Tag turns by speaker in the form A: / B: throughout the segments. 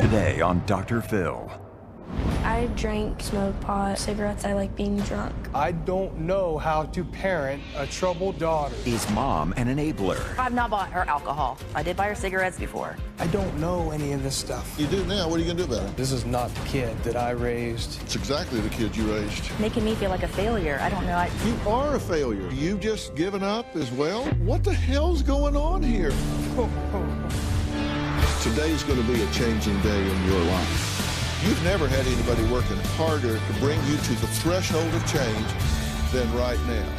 A: Today on Dr. Phil.
B: I drank, smoked pot, cigarettes. I like being drunk.
C: I don't know how to parent a troubled daughter.
A: Is mom an enabler?
D: I've not bought her alcohol. I did buy her cigarettes before.
C: I don't know any of this stuff.
E: You do now. What are you going to do about it?
C: This is not the kid that I raised.
E: It's exactly the kid you raised.
D: Making me feel like a failure. I don't know.
E: You are a failure. You've just given up as well? What the hell's going on here? Today's going to be a changing day in your life. You've never had anybody working harder to bring you to the threshold of change than right now.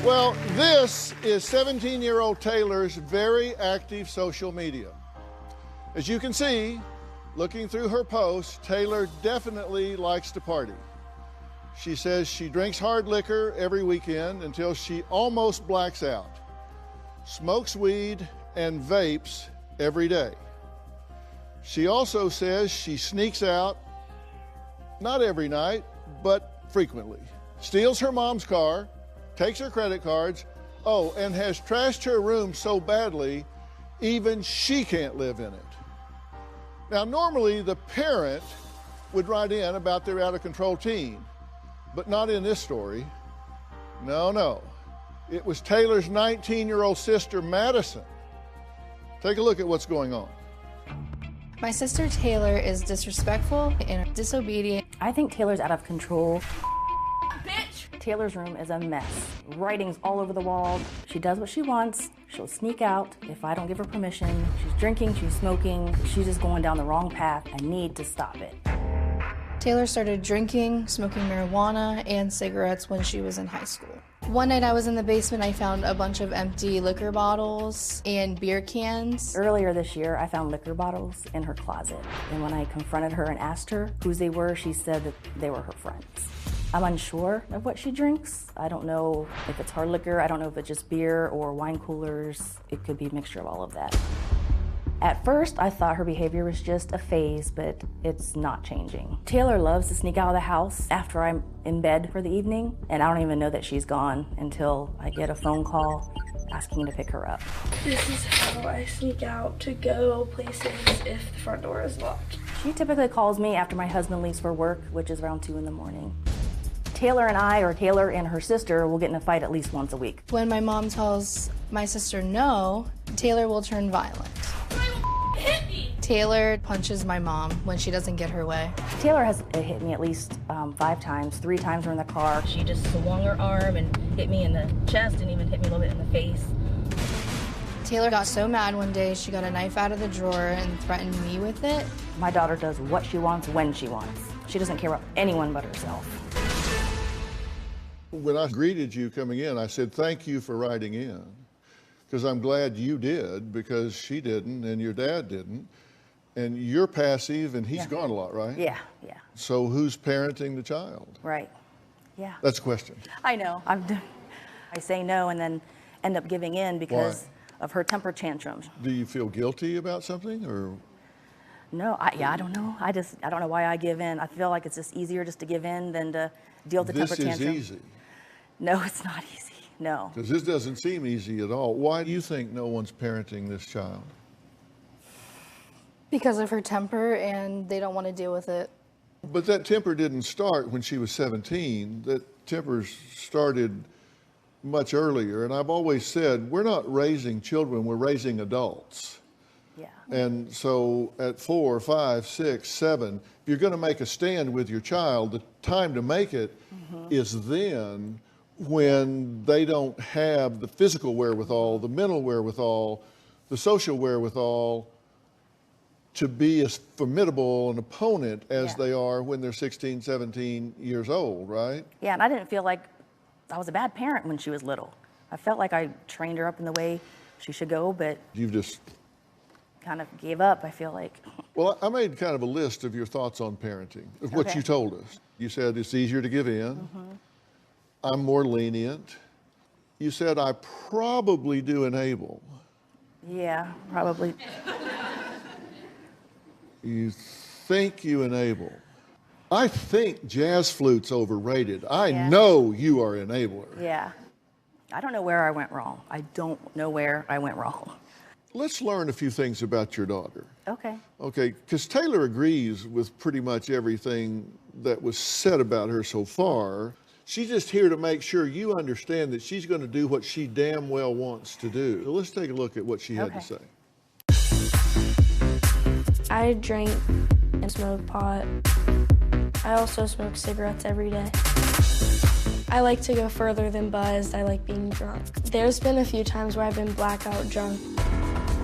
E: Well, this is 17-year-old Taylor's very active social media. As you can see, looking through her posts, Taylor definitely likes to party. She says she drinks hard liquor every weekend until she almost blacks out, smokes weed, and vapes every day. She also says she sneaks out, not every night, but frequently, steals her mom's car, takes her credit cards, and has trashed her room so badly, even she can't live in it. Now, normally the parent would write in about their out-of-control teen, but not in this story. No. It was Taylor's 19-year-old sister, Madison. Take a look at what's going on.
F: My sister Taylor is disrespectful and disobedient.
D: I think Taylor's out of control. Taylor's room is a mess. Writings all over the wall. She does what she wants. She'll sneak out if I don't give her permission. She's drinking, she's smoking. She's just going down the wrong path. I need to stop it.
F: Taylor started drinking, smoking marijuana, and cigarettes when she was in high school. One night I was in the basement, I found a bunch of empty liquor bottles and beer cans.
D: Earlier this year, I found liquor bottles in her closet. And when I confronted her and asked her whose they were, she said that they were her friends. I'm unsure of what she drinks. I don't know if it's hard liquor. I don't know if it's just beer or wine coolers. It could be a mixture of all of that. At first, I thought her behavior was just a phase, but it's not changing. Taylor loves to sneak out of the house after I'm in bed for the evening, and I don't even know that she's gone until I get a phone call asking to pick her up.
B: This is how I sneak out to go places if the front door is locked.
D: She typically calls me after my husband leaves for work, which is around 2 in the morning. Taylor and I, or Taylor and her sister, will get in a fight at least once a week.
F: When my mom tells my sister no, Taylor will turn violent.
B: Hit me!
F: Taylor punches my mom when she doesn't get her way.
D: Taylor has hit me at least 5 times. 3 times we're in the car. She just swung her arm and hit me in the chest and even hit me a little bit in the face.
F: Taylor got so mad one day, she got a knife out of the drawer and threatened me with it.
D: My daughter does what she wants, when she wants. She doesn't care about anyone but herself.
E: When I greeted you coming in, I said, thank you for writing in, because I'm glad you did, because she didn't and your dad didn't. And you're passive and he's gone a lot, right?
D: Yeah.
E: So who's parenting the child?
D: Right, yeah.
E: That's the question.
D: I know. I say no and then end up giving in because of her temper tantrums.
E: Do you feel guilty about something, or?
D: No, I don't know. I don't know why I give in. I feel like it's just easier just to give in than to deal with the temper tantrum.
E: This is easy.
D: No, it's not easy, no.
E: Because this doesn't seem easy at all. Why do you think no one's parenting this child?
F: Because of her temper, and they don't want to deal with it.
E: But that temper didn't start when she was 17. That temper started much earlier. And I've always said, we're not raising children, we're raising adults.
D: Yeah.
E: And so at 4, 5, 6, 7, if you're going to make a stand with your child, the time to make it is then, when they don't have the physical wherewithal, the mental wherewithal, the social wherewithal to be as formidable an opponent as they are when they're 16, 17 years old, right?
D: Yeah, and I didn't feel like I was a bad parent when she was little. I felt like I trained her up in the way she should go, but
E: You've just
D: kind of gave up, I feel like.
E: Well, I made kind of a list of your thoughts on parenting, of what you told us. You said it's easier to give in. I'm more lenient. You said I probably do enable.
D: Yeah, probably.
E: You think you enable. I think jazz flute's overrated. I know you are enabler.
D: Yeah. I don't know where I went wrong. I don't know where I went wrong.
E: Let's learn a few things about your daughter.
D: Okay.
E: Okay, because Taylor agrees with pretty much everything that was said about her so far. She's just here to make sure you understand that she's going to do what she damn well wants to do. So let's take a look at what she had to say.
B: I drink and smoke pot. I also smoke cigarettes every day. I like to go further than buzzed. I like being drunk. There's been a few times where I've been blackout drunk.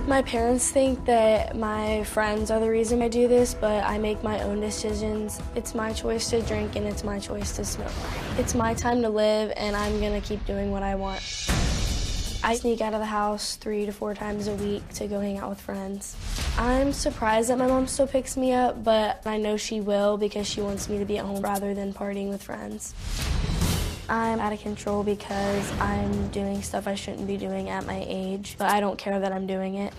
B: My parents think that my friends are the reason I do this, but I make my own decisions. It's my choice to drink and it's my choice to smoke. It's my time to live and I'm gonna keep doing what I want. I sneak out of the house 3 to 4 times a week to go hang out with friends. I'm surprised that my mom still picks me up, but I know she will because she wants me to be at home rather than partying with friends. I'm out of control because I'm doing stuff I shouldn't be doing at my age, but I don't care that I'm doing it.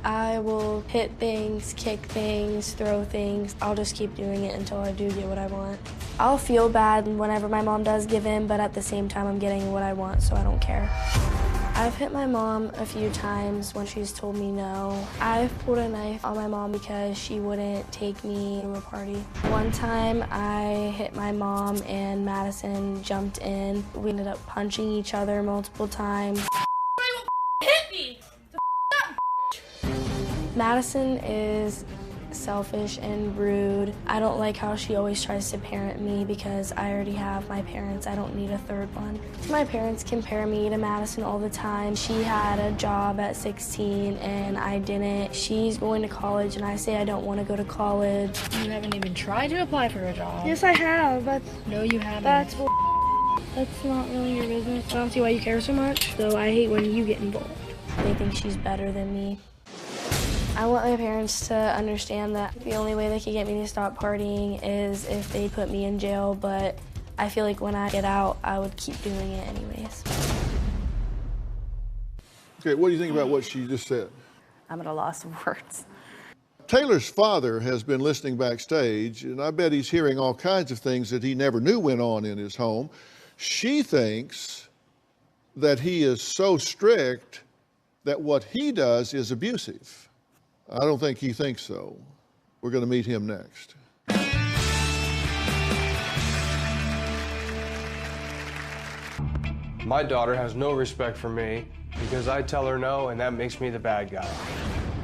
B: I will hit things, kick things, throw things. I'll just keep doing it until I do get what I want. I'll feel bad whenever my mom does give in, but at the same time I'm getting what I want, so I don't care. I've hit my mom a few times when she's told me no. I've pulled a knife on my mom because she wouldn't take me to a party. One time I hit my mom and Madison jumped in. We ended up punching each other multiple times. Hit me! Madison is selfish and rude. I don't like how she always tries to parent me because I already have my parents. I don't need a third one. My parents compare me to Madison all the time. She had a job at 16 and I didn't. She's going to college and I say I don't want to go to college.
G: You haven't even tried to apply for a job.
B: Yes, I have.
G: No, you haven't.
B: That's not really your business. I don't see why you care so much. So I hate when you get involved. They think she's better than me. I want my parents to understand that the only way they can get me to stop partying is if they put me in jail, but I feel like when I get out, I would keep doing it anyways.
E: Okay, what do you think about what she just said?
D: I'm at a loss of words.
E: Taylor's father has been listening backstage, and I bet he's hearing all kinds of things that he never knew went on in his home. She thinks that he is so strict that what he does is abusive. I don't think he thinks so. We're going to meet him next.
H: My daughter has no respect for me because I tell her no, and that makes me the bad guy.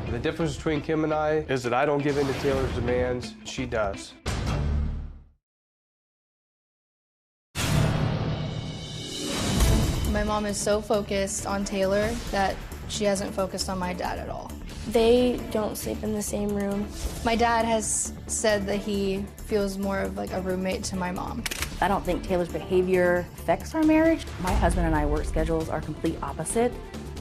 H: The difference between Kim and I is that I don't give in to Taylor's demands, she does.
F: My mom is so focused on Taylor that she hasn't focused on my dad at all.
B: They don't sleep in the same room.
F: My dad has said that he feels more of like a roommate to my mom.
D: I don't think Taylor's behavior affects our marriage. My husband and I work schedules are complete opposite,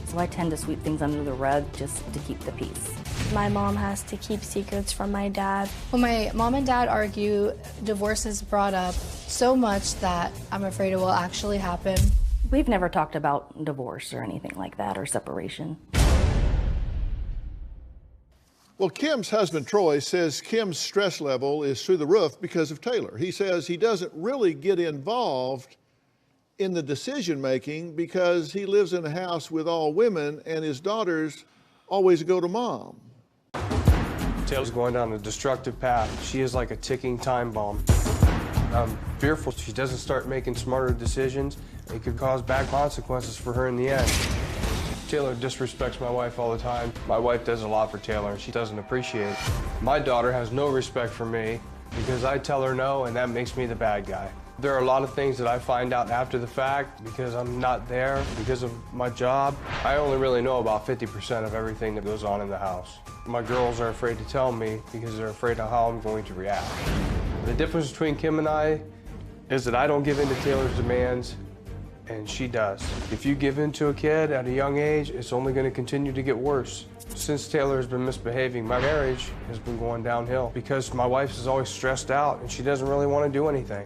D: so I tend to sweep things under the rug just to keep the peace.
B: My mom has to keep secrets from my dad.
F: When my mom and dad argue, divorce is brought up so much that I'm afraid it will actually happen.
D: We've never talked about divorce or anything like that, or separation.
E: Well, Kim's husband, Troy, says Kim's stress level is through the roof because of Taylor. He says he doesn't really get involved in the decision-making because he lives in a house with all women and his daughters always go to mom.
H: Taylor's going down a destructive path. She is like a ticking time bomb. I'm fearful she doesn't start making smarter decisions. It could cause bad consequences for her in the end. Taylor disrespects my wife all the time. My wife does a lot for Taylor, and she doesn't appreciate it. My daughter has no respect for me because I tell her no, and that makes me the bad guy. There are a lot of things that I find out after the fact because I'm not there, because of my job. I only really know about 50% of everything that goes on in the house. My girls are afraid to tell me because they're afraid of how I'm going to react. The difference between Kim and I is that I don't give in to Taylor's demands, and she does. If you give in to a kid at a young age, it's only going to continue to get worse. Since Taylor has been misbehaving, my marriage has been going downhill because my wife is always stressed out and she doesn't really want to do anything.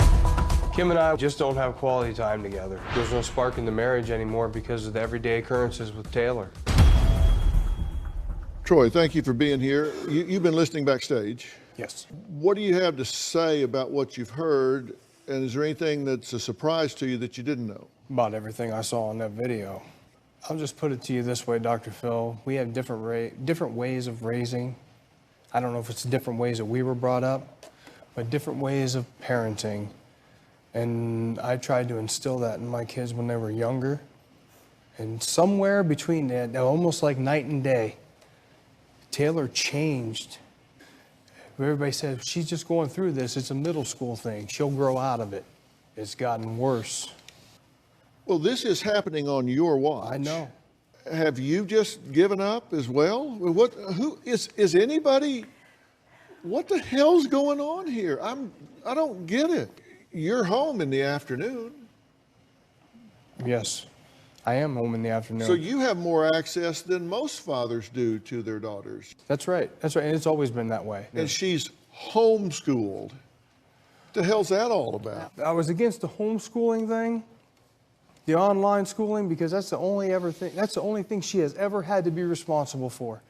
H: Kim and I just don't have quality time together. There's no spark in the marriage anymore because of the everyday occurrences with Taylor.
E: Troy, thank you for being here. You've been listening backstage.
H: Yes.
E: What do you have to say about what you've heard, and is there anything that's a surprise to you that you didn't know?
H: About everything I saw in that video. I'll just put it to you this way, Dr. Phil. We have different ways of raising. I don't know if it's different ways that we were brought up, but different ways of parenting. And I tried to instill that in my kids when they were younger. And somewhere between that, almost like night and day, Taylor changed. Everybody said, she's just going through this. It's a middle school thing. She'll grow out of it. It's gotten worse.
E: Well, this is happening on your watch.
H: I know.
E: Have you just given up as well? Who is anybody? What the hell's going on here? I don't get it. You're home in the afternoon.
H: Yes, I am home in the afternoon.
E: So you have more access than most fathers do to their daughters.
H: That's right. That's right. And it's always been that way.
E: And she's homeschooled. What the hell's that all about?
H: I was against the homeschooling thing, the online schooling, because that's the only thing she has ever had to be responsible for.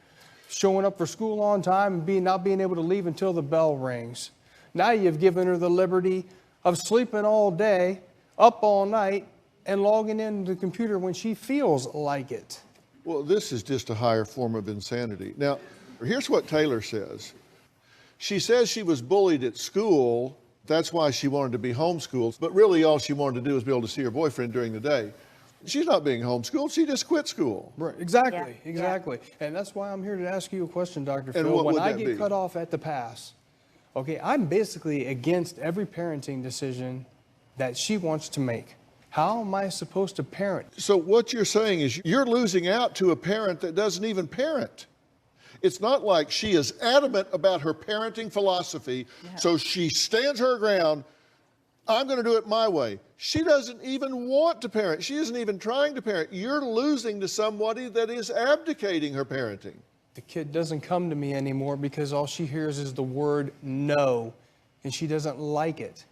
H: Showing up for school on time and not being able to leave until the bell rings. Now you've given her the liberty of sleeping all day, up all night, and logging into the computer when she feels like it.
E: Well, this is just a higher form of insanity. Now, here's what Taylor says. She says she was bullied at school. That's why she wanted to be homeschooled. But really all she wanted to do was be able to see her boyfriend during the day. She's not being homeschooled. She just quit school.
H: Right. Exactly.
D: Yeah.
H: Exactly. Yeah. And that's why I'm here to ask you a question, Dr.
E: And
H: Phil.
E: what
H: When
E: would
H: I
E: that
H: get
E: be?
H: cut off at the pass, okay, I'm basically against every parenting decision that she wants to make. How am I supposed to parent?
E: So what you're saying is you're losing out to a parent that doesn't even parent. It's not like she is adamant about her parenting philosophy, so she stands her ground. I'm going to do it my way. She doesn't even want to parent. She isn't even trying to parent. You're losing to somebody that is abdicating her parenting.
H: The kid doesn't come to me anymore because all she hears is the word no, and she doesn't like it.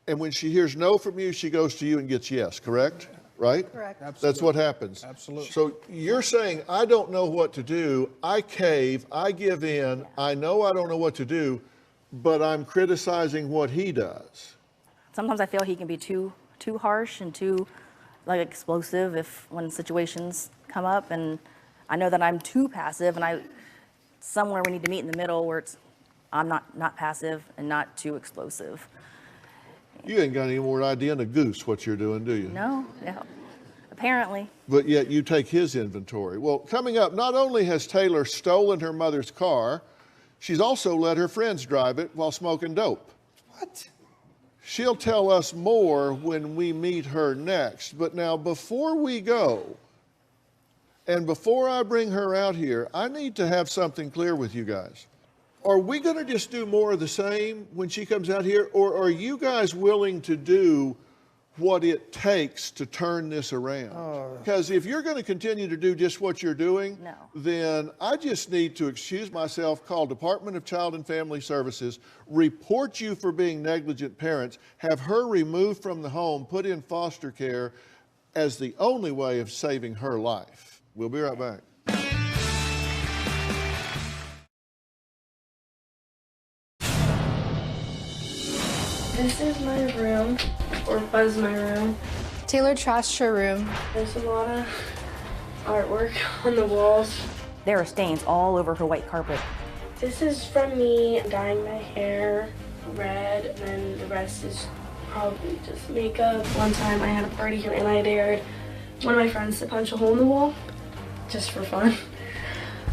E: And when she hears no from you, she goes to you and gets yes, correct? Right?
F: Correct.
H: Absolutely.
E: That's what happens.
H: Absolutely.
E: So you're saying, I don't know what to do. I cave. I give in. I know I don't know what to do, but I'm criticizing what he does.
D: Sometimes I feel he can be too harsh and too explosive when situations come up, and I know that I'm too passive, and somewhere we need to meet in the middle where I'm not passive and not too explosive.
E: You ain't got any more idea than a goose what you're doing, do you?
D: No, yeah, apparently.
E: But yet you take his inventory. Well, coming up, not only has Taylor stolen her mother's car, she's also let her friends drive it while smoking dope.
H: What?
E: She'll tell us more when we meet her next. But now, before we go, and before I bring her out here, I need to have something clear with you guys. Are we going to just do more of the same when she comes out here, or are you guys willing to do what it takes to turn this around? Because if you're going to continue to do just what you're doing, then I just need to excuse myself, call Department of Child and Family Services, report you for being negligent parents, have her removed from the home, put in foster care as the only way of saving her life. We'll be right back.
B: This is my room, or was my room.
F: Taylor trashed her room.
B: There's a lot of artwork on the walls.
D: There are stains all over her white carpet.
B: This is from me dyeing my hair red, and then the rest is probably just makeup. One time I had a party here and I dared one of my friends to punch a hole in the wall, just for fun.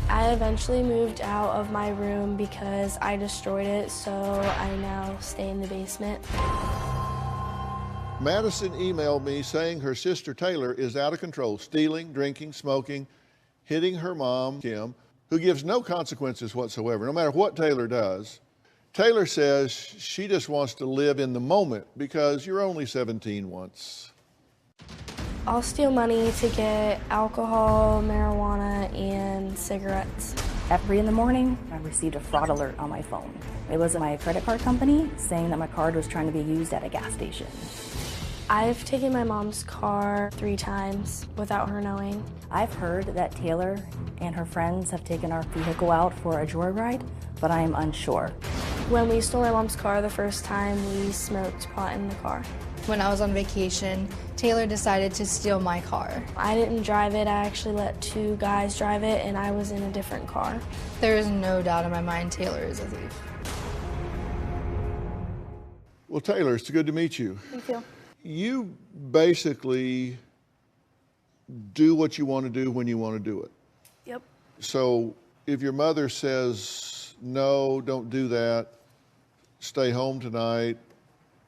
B: I eventually moved out of my room because I destroyed it, so I now stay in the basement.
E: Madison emailed me saying her sister Taylor is out of control, stealing, drinking, smoking, hitting her mom, Kim, who gives no consequences whatsoever, no matter what Taylor does. Taylor says she just wants to live in the moment because you're only 17 once.
B: I'll steal money to get alcohol, marijuana, and cigarettes.
D: At 3 in the morning, I received a fraud alert on my phone. It was my credit card company saying that my card was trying to be used at a gas station.
B: I've taken my mom's car 3 times without her knowing.
D: I've heard that Taylor and her friends have taken our vehicle out for a joyride, but I am unsure.
B: When we stole my mom's car the first time, we smoked pot in the car.
F: When I was on vacation, Taylor decided to steal my car.
B: I didn't drive it, I actually let 2 guys drive it, and I was in a different car.
F: There is no doubt in my mind Taylor is a thief.
E: Well, Taylor, it's good to meet you.
B: Thank you.
E: You basically do what you want to do when you want to do it.
B: Yep.
E: So if your mother says, no, don't do that, stay home tonight,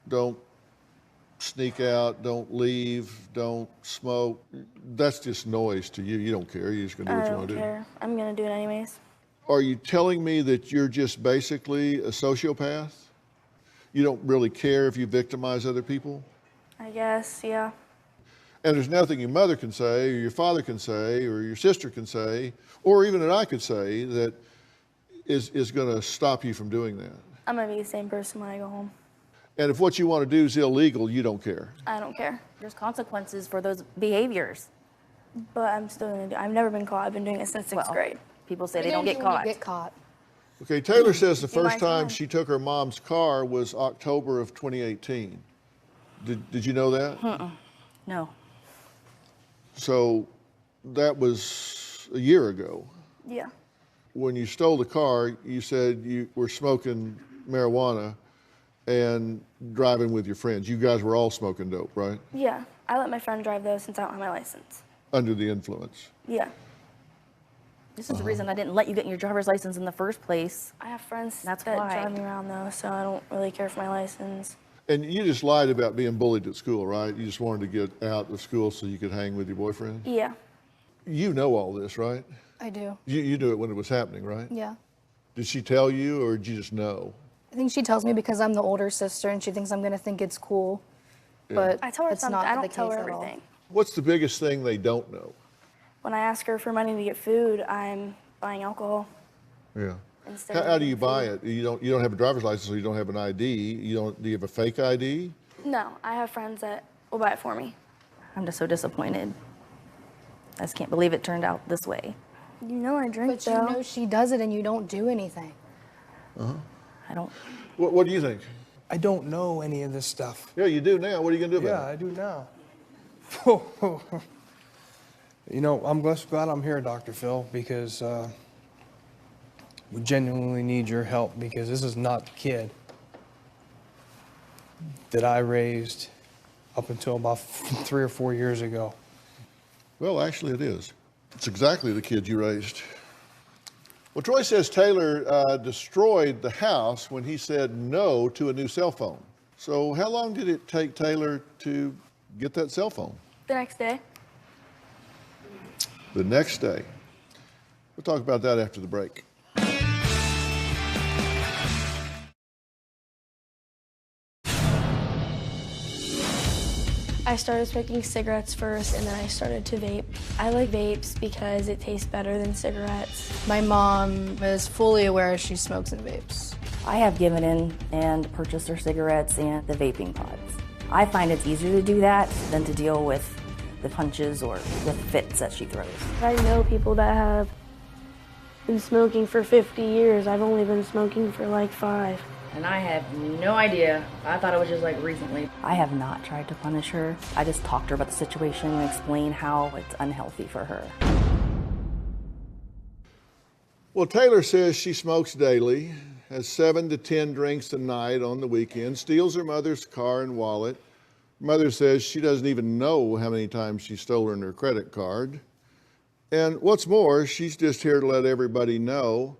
E: don't sneak out, don't leave, don't smoke, that's just noise to you. You don't care. You're just going to do what you want to do.
B: I don't care. I'm going to do it anyways.
E: Are you telling me that you're just basically a sociopath? You don't really care if you victimize other people?
B: I guess, yeah.
E: And there's nothing your mother can say, or your father can say, or your sister can say, or even that I could say that is going to stop you from doing that.
B: I'm going to be the same person when I go home.
E: And if what you want to do is illegal, you don't care.
B: I don't care.
D: There's consequences for those behaviors.
B: But I'm still going to do it. I've never been caught. I've been doing it since 6th grade.
D: People say they don't get caught.
F: Get caught.
E: Okay, Taylor says the first
B: my
E: time
B: time.
E: she took her mom's car was October of 2018. Did you know that?
D: No.
E: So that was a year ago.
B: Yeah.
E: When you stole the car, you said you were smoking marijuana and driving with your friends. You guys were all smoking dope, right?
B: Yeah. I let my friend drive though since I don't have my license.
E: Under the influence.
B: Yeah.
D: This is the reason I didn't let you get your driver's license in the first place.
B: I have friends
D: That's
B: that
D: why.
B: drive me around though, so I don't really care for my license.
E: And you just lied about being bullied at school, right? You just wanted to get out of school so you could hang with your boyfriend?
B: Yeah.
E: You know all this, right?
F: I do.
E: You knew it when it was happening, right?
F: Yeah.
E: Did she tell you, or did you just know?
F: I think she tells me because I'm the older sister and she thinks I'm going to think it's cool. But
B: I tell her
F: it's
B: something.
F: not
B: I
F: the
B: don't tell her
F: case at all.
B: everything.
E: What's the biggest thing they don't know?
B: When I ask her for money to get food, I'm buying alcohol.
E: Yeah.
B: Instead
E: How
B: of
E: do you
B: getting
E: buy
B: food.
E: it? You don't have a driver's license, so you don't have an ID. Do you have a fake ID?
B: No, I have friends that will buy it for me.
D: I'm just so disappointed. I just can't believe it turned out this way.
B: You know I drink
F: But you
B: though.
F: know she does it and you don't do anything.
D: I don't.
E: What do you think?
H: I don't know any of this stuff.
E: Yeah, you do now. What are you going to do
H: Yeah,
E: about
H: I do now. You know, I'm glad I'm here, Dr. Phil, because we genuinely need your help, because this is not the kid that I raised up until about 3 or 4 years ago.
E: it? Well, actually, it is. It's exactly the kid you raised. Well, Troy says Taylor destroyed the house when he said no to a new cell phone. So how long did it take Taylor to get that cell phone?
B: The next day.
E: The next day. We'll talk about that after the break.
B: I started smoking cigarettes first and then I started to vape. I like vapes because it tastes better than cigarettes.
F: My mom is fully aware she smokes and vapes.
D: I have given in and purchased her cigarettes and the vaping pods. I find it's easier to do that than to deal with the punches or the fits that she throws.
B: I know people that have been smoking for 50 years. I've only been smoking for like 5.
D: And I had no idea. I thought it was just like recently. I have not tried to punish her. I just talked to her about the situation and explained how it's unhealthy for her.
E: Well, Taylor says she smokes daily, has 7 to 10 drinks a night on the weekend, steals her mother's car and wallet. Mother says she doesn't even know how many times she's stolen her credit card. And what's more, she's just here to let everybody know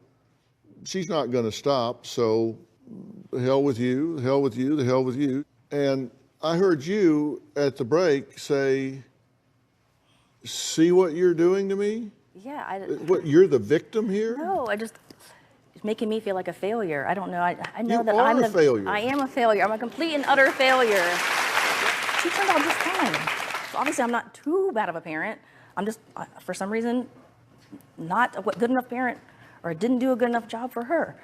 E: she's not going to stop, so the hell with you, the hell with you, the hell with you. And I heard you at the break say, see what you're doing to me?
D: Yeah,
E: What, you're the victim here?
D: no, it's making me feel like a failure. I don't know. I know
E: You
D: that
E: are
D: I'm
E: a failure.
D: I am a failure. I'm a complete and utter failure. She turned out just fine. So obviously, I'm not too bad of a parent. I'm just, for some reason, not a good enough parent, or didn't do a good enough job for her.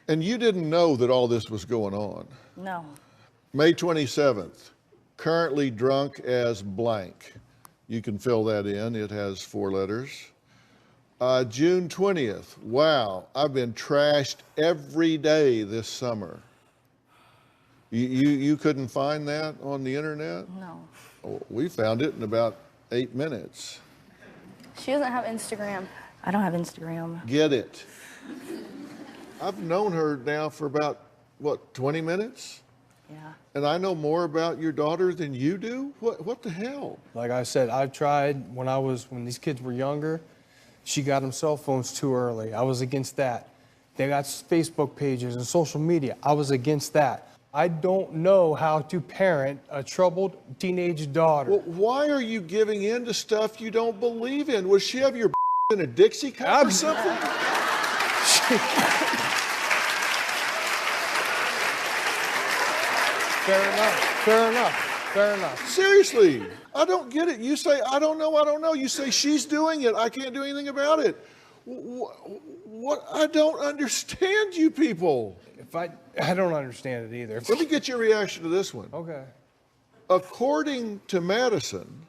E: And you didn't know that all this was going on.
D: No.
E: May 27th, currently drunk as blank. You can fill that in. It has 4 letters. June 20th. Wow, I've been trashed every day this summer. You couldn't find that on the internet?
D: No.
E: Oh, we found it in about 8 minutes.
B: She doesn't have Instagram.
D: I don't have Instagram.
E: Get it. I've known her now for about, what, 20 minutes?
D: Yeah.
E: And I know more about your daughter than you do? What the hell?
H: Like I said, I've tried when these kids were younger, she got them cell phones too early. I was against that. They got Facebook pages and social media. I was against that. I don't know how to parent a troubled teenage daughter.
E: Well, why are you giving in to stuff you don't believe in? Would she have your in a Dixie cup or something?
H: Fair enough.
E: Seriously, I don't get it. You say, I don't know. You say, she's doing it. I can't do anything about it. What? I don't understand you people.
H: I don't understand it either.
E: Let me get your reaction to this one.
H: Okay.
E: According to Madison,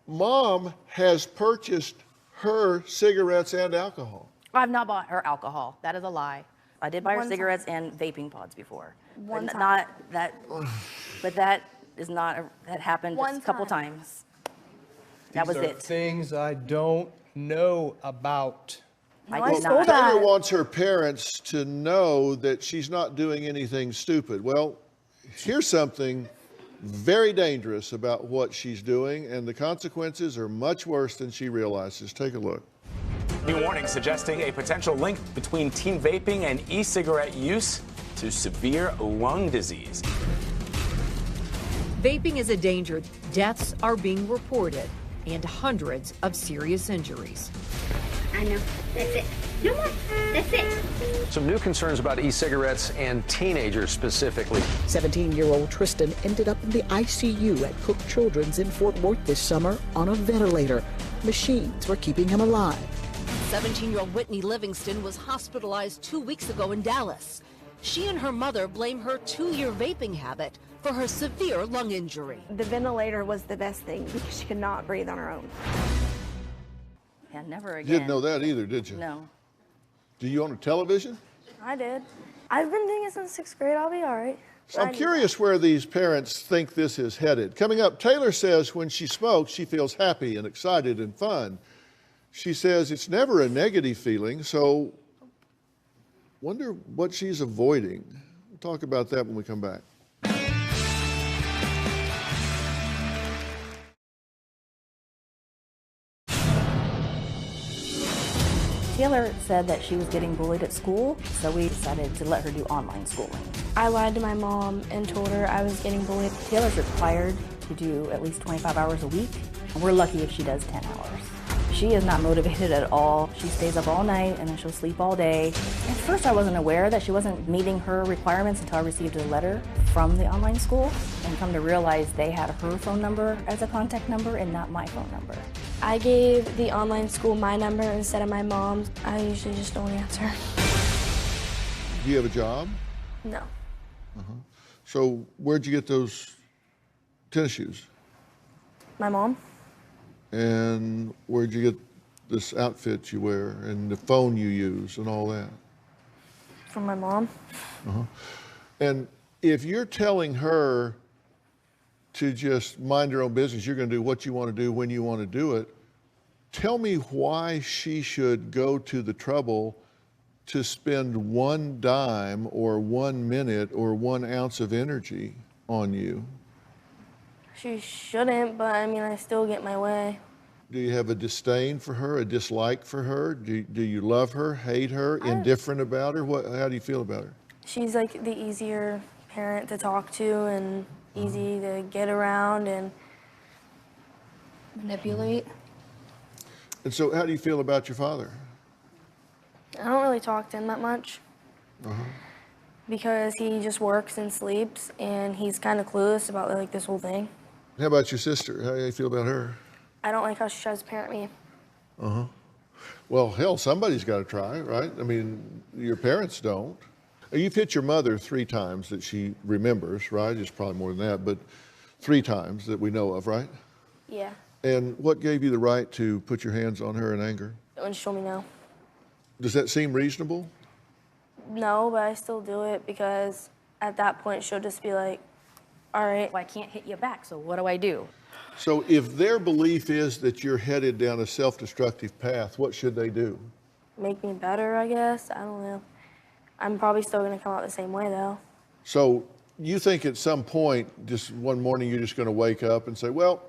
E: Mom has purchased her cigarettes and alcohol.
D: I've not bought her alcohol. That is a lie. I did buy her
B: One
D: cigarettes and vaping pods before.
B: One time.
D: Not that, but that is not, that happened just a couple times. That was
H: These are
D: it.
H: things I don't know about.
D: I did
B: told
D: not.
B: that.
E: Taylor wants her parents to know that she's not doing anything stupid. Well, here's something very dangerous about what she's doing, and the consequences are much worse than she realizes. Take a look.
I: New warning suggesting a potential link between teen vaping and e-cigarette use to severe lung disease.
J: Vaping is a danger. Deaths are being reported and hundreds of serious injuries.
K: I know. That's it. No more. That's it.
L: Some new concerns about e-cigarettes and teenagers specifically.
M: 17-year-old Tristan ended up in the ICU at Cook Children's in Fort Worth this summer on a ventilator. Machines were keeping him alive.
J: 17-year-old Whitney Livingston was hospitalized 2 weeks ago in Dallas. She and her mother blame her 2-year vaping habit for her severe lung injury.
B: The ventilator was the best thing because she could not breathe on her own.
D: Yeah, never again.
E: You didn't know that either, did you?
D: No.
E: Do you own a television?
B: I did. I've been doing it since 6th grade. I'll be all right.
E: I'm curious where these parents think this is headed. Coming up, Taylor says when she smokes, she feels happy and excited and fun. She says it's never a negative feeling, so wonder what she's avoiding. We'll talk about that when we come back.
D: Taylor said that she was getting bullied at school, so we decided to let her do online schooling.
B: I lied to my mom and told her I was getting bullied.
D: Taylor's required to do at least 25 hours a week, and we're lucky if she does 10 hours. She is not motivated at all. She stays up all night and then she'll sleep all day. At first I wasn't aware that she wasn't meeting her requirements until I received a letter from the online school and come to realize they had her phone number as a contact number and not my phone number.
B: I gave the online school my number instead of my mom's. I usually just don't answer.
E: Do you have a job?
B: No.
E: So where'd you get those tennis shoes?
B: My mom?
E: And where'd you get this outfit you wear and the phone you use and all that?
B: From my mom.
E: And if you're telling her to just mind her own business, you're going to do what you want to do when you want to do it, tell me why she should go to the trouble to spend one dime or 1 minute or 1 ounce of energy on you.
B: She shouldn't, but I mean, I still get my way.
E: Do you have a disdain for her, a dislike for her? Do you love her, hate her, indifferent about her? How do you feel about her?
B: She's like the easier parent to talk to and easy to get around and
F: manipulate.
E: And so how do you feel about your father?
B: I don't really talk to him that much because he just works and sleeps and he's kind of clueless about like this whole thing.
E: How about your sister? How do you feel about her?
B: I don't like how she tries to parent me.
E: Well, hell, somebody's got to try, right? I mean, your parents don't. You've hit your mother 3 times that she remembers, right? It's probably more than that. But 3 times that we know of, right?
B: Yeah.
E: And what gave you the right to put your hands on her in anger?
B: When she told me no.
E: Does that seem reasonable?
B: No, but I still do it because at that point she'll just be like, all right.
D: Well, I can't hit you back, so what do I do?
E: So if their belief is that you're headed down a self-destructive path, what should they do?
B: Make me better, I guess. I don't know. I'm probably still going to come out the same way, though.
E: So you think at some point, just one morning, you're just going to wake up and say, well,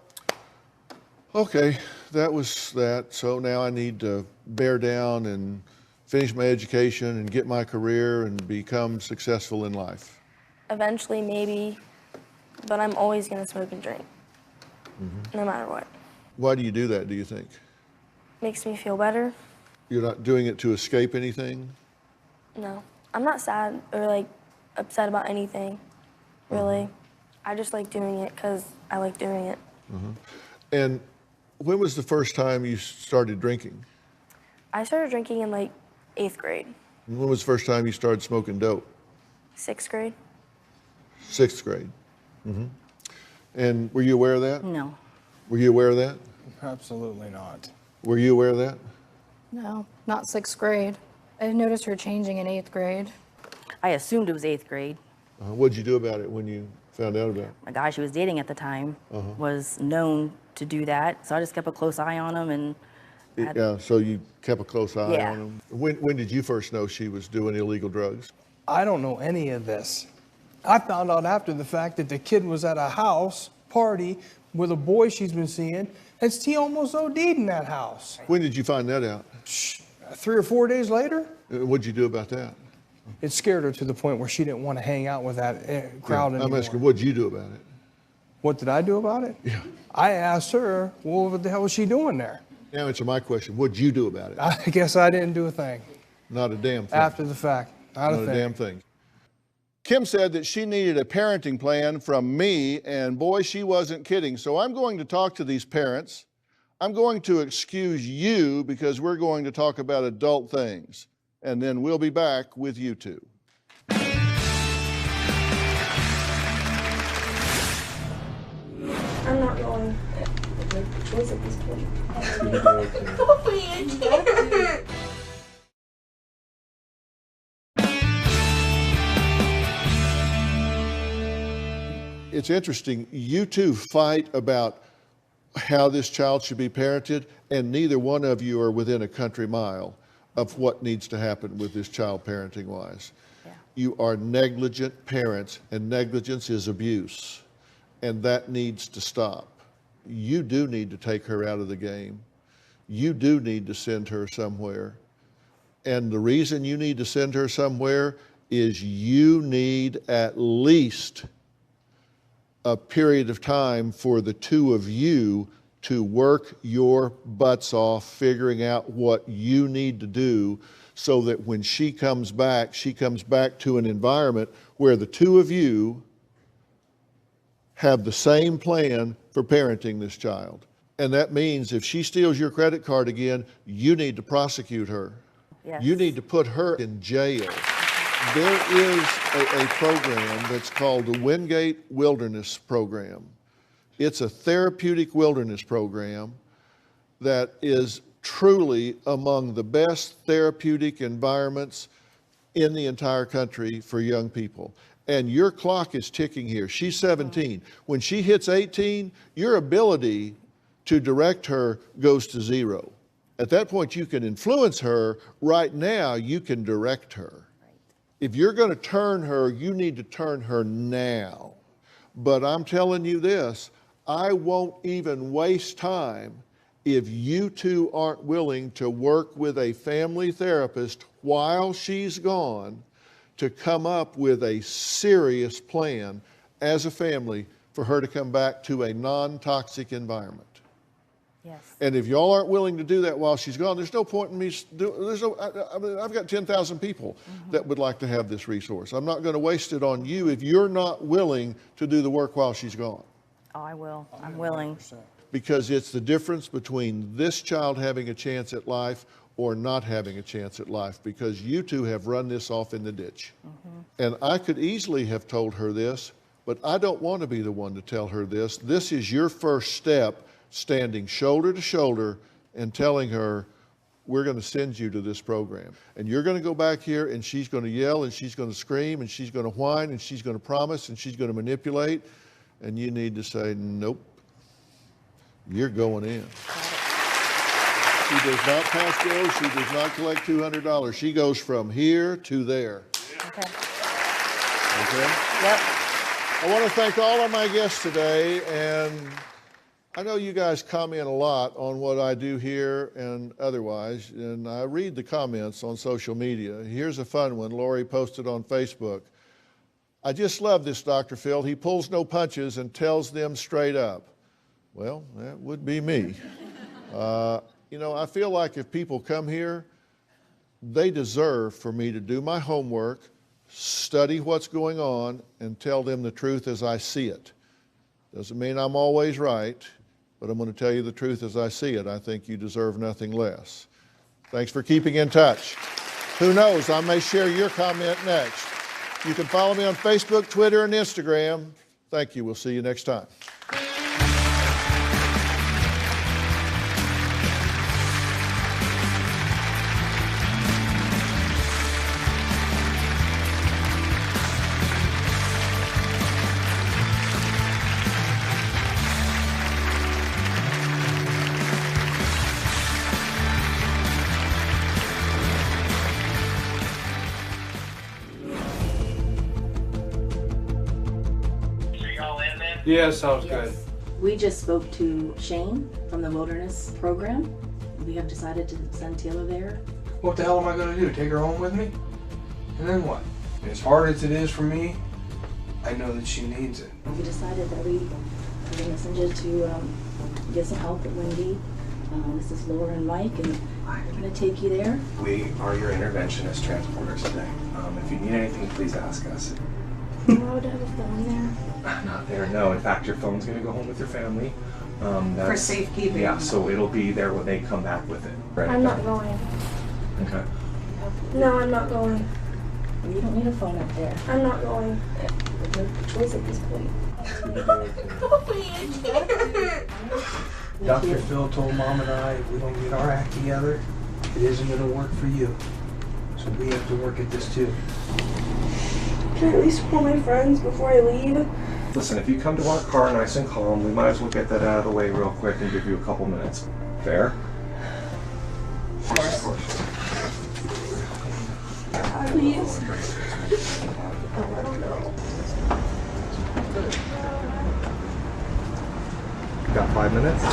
E: okay, that was that. So now I need to bear down and finish my education and get my career and become successful in life?
B: Eventually, maybe, but I'm always going to smoke and drink, no matter what.
E: Why do you do that, do you think?
B: Makes me feel better.
E: You're not doing it to escape anything?
B: No. I'm not sad or, like, upset about anything, really. I just like doing it because I like doing it.
E: And when was the first time you started drinking?
B: I started drinking in, like, 8th grade.
E: And when was the first time you started smoking dope?
B: 6th grade.
E: 6th grade. And were you aware of that?
D: No.
E: Were you aware of that?
H: Absolutely not.
E: Were you aware of that?
F: No, not 6th grade. I noticed her changing in 8th grade.
D: I assumed it was 8th grade.
E: What'd you do about it when you found out about it?
D: The guy she was dating at the time was known to do that, so I just kept a close eye on him and
E: Yeah, so you kept a close eye
D: Yeah.
E: on him. When did you first know she was doing illegal drugs?
H: I don't know any of this. I found out after the fact that the kid was at a house party with a boy she's been seeing, and he almost OD'd in that house.
E: When did you find that out?
H: 3 or 4 days later,
E: What'd you do about that?
H: it scared her to the point where she didn't want to hang out with that crowd
E: I'm
H: anymore.
E: asking, what'd you do about it?
H: What did I do about it?
E: Yeah.
H: I asked her, well, what the hell was she doing there?
E: Now answer my question. What'd you do about it?
H: I guess I didn't do a thing.
E: Not a damn thing.
H: After the fact, not a thing.
E: Damn thing. Kim said that she needed a parenting plan from me, and boy, she wasn't kidding. So I'm going to talk to these parents. I'm going to excuse you because we're going to talk about adult things, and then we'll be back with you two.
B: I'm not going to make the choice at this point.
E: It's interesting, you two fight about how this child should be parented, and neither one of you are within a country mile of what needs to happen with this child parenting-wise.
D: Yeah.
E: You are negligent parents, and negligence is abuse, and that needs to stop. You do need to take her out of the game. You do need to send her somewhere. And the reason you need to send her somewhere is you need at least a period of time for the two of you to work your butts off figuring out what you need to do so that when she comes back to an environment where the two of you have the same plan for parenting this child. And that means if she steals your credit card again, you need to prosecute her.
D: Yes.
E: You need to put her in jail. There is a program that's called the Wingate Wilderness Program. It's a therapeutic wilderness program that is truly among the best therapeutic environments in the entire country for young people. And your clock is ticking here. She's 17. When she hits 18, your ability to direct her goes to 0. At that point, you can influence her. Right now, you can direct her. If you're going to turn her, you need to turn her now. But I'm telling you this, I won't even waste time if you two aren't willing to work with a family therapist while she's gone to come up with a serious plan as a family for her to come back to a non-toxic environment.
D: Yes.
E: And if y'all aren't willing to do that while she's gone, there's no point in me I've got 10,000 people that would like to have this resource. I'm not going to waste it on you if you're not willing to do the work while she's gone.
D: Oh, I will. I'm willing.
E: Because it's the difference between this child having a chance at life or not having a chance at life, because you two have run this off in the ditch. And I could easily have told her this But I don't want to be the one to tell her this. This is your first step, standing shoulder to shoulder and telling her, we're going to send you to this program. And you're going to go back here and she's going to yell and she's going to scream and she's going to whine and she's going to promise and she's going to manipulate. And you need to say, nope, you're going in. She does not pass go. She does not collect $200. She goes from here to there.
D: Okay.
E: Okay?
D: Yep.
E: I want to thank all of my guests today, and I know you guys comment a lot on what I do here and otherwise, and I read the comments on social media. Here's a fun one Lori posted on Facebook. I just love this Dr. Phil. He pulls no punches and tells them straight up. Well, that would be me. You know, I feel like if people come here, they deserve for me to do my homework, study what's going on, and tell them the truth as I see it. Doesn't mean I'm always right, but I'm going to tell you the truth as I see it. I think you deserve nothing less. Thanks for keeping in touch. Who knows, I may share your comment next. You can follow me on Facebook, Twitter, and Instagram. Thank you. We'll see you next time.
H: Yeah, sounds good.
D: We just spoke to Shane from the Wilderness Program. We have decided to send Taylor there.
H: What the hell am I going to do? Take her home with me? And then what? As hard as it is for me, I know that she needs it.
D: We decided that we're going to send you to get some help at Wendy. This is Laura and Mike, and we're going to take you there.
N: We are your interventionist transporters today. If you need anything, please ask us.
B: Why would I have a phone there?
N: Not there, no. In fact, your phone's going to go home with your family.
D: For safekeeping.
N: Yeah, so it'll be there when they come back with it. Right.
B: I'm not going.
N: Okay.
B: No, I'm not going.
D: You don't need a phone up there.
B: I'm not going.
D: There's no choice at this point.
H: Dr. Phil told Mom and I, if we don't get our act together, it isn't going to work for you. So we have to work at this too.
B: Can I at least call my friends before I leave?
N: Listen, if you come to our car nice and calm, we might as well get that out of the way real quick and give you a couple minutes. Fair? Of course.
B: Please.
N: You got 5 minutes?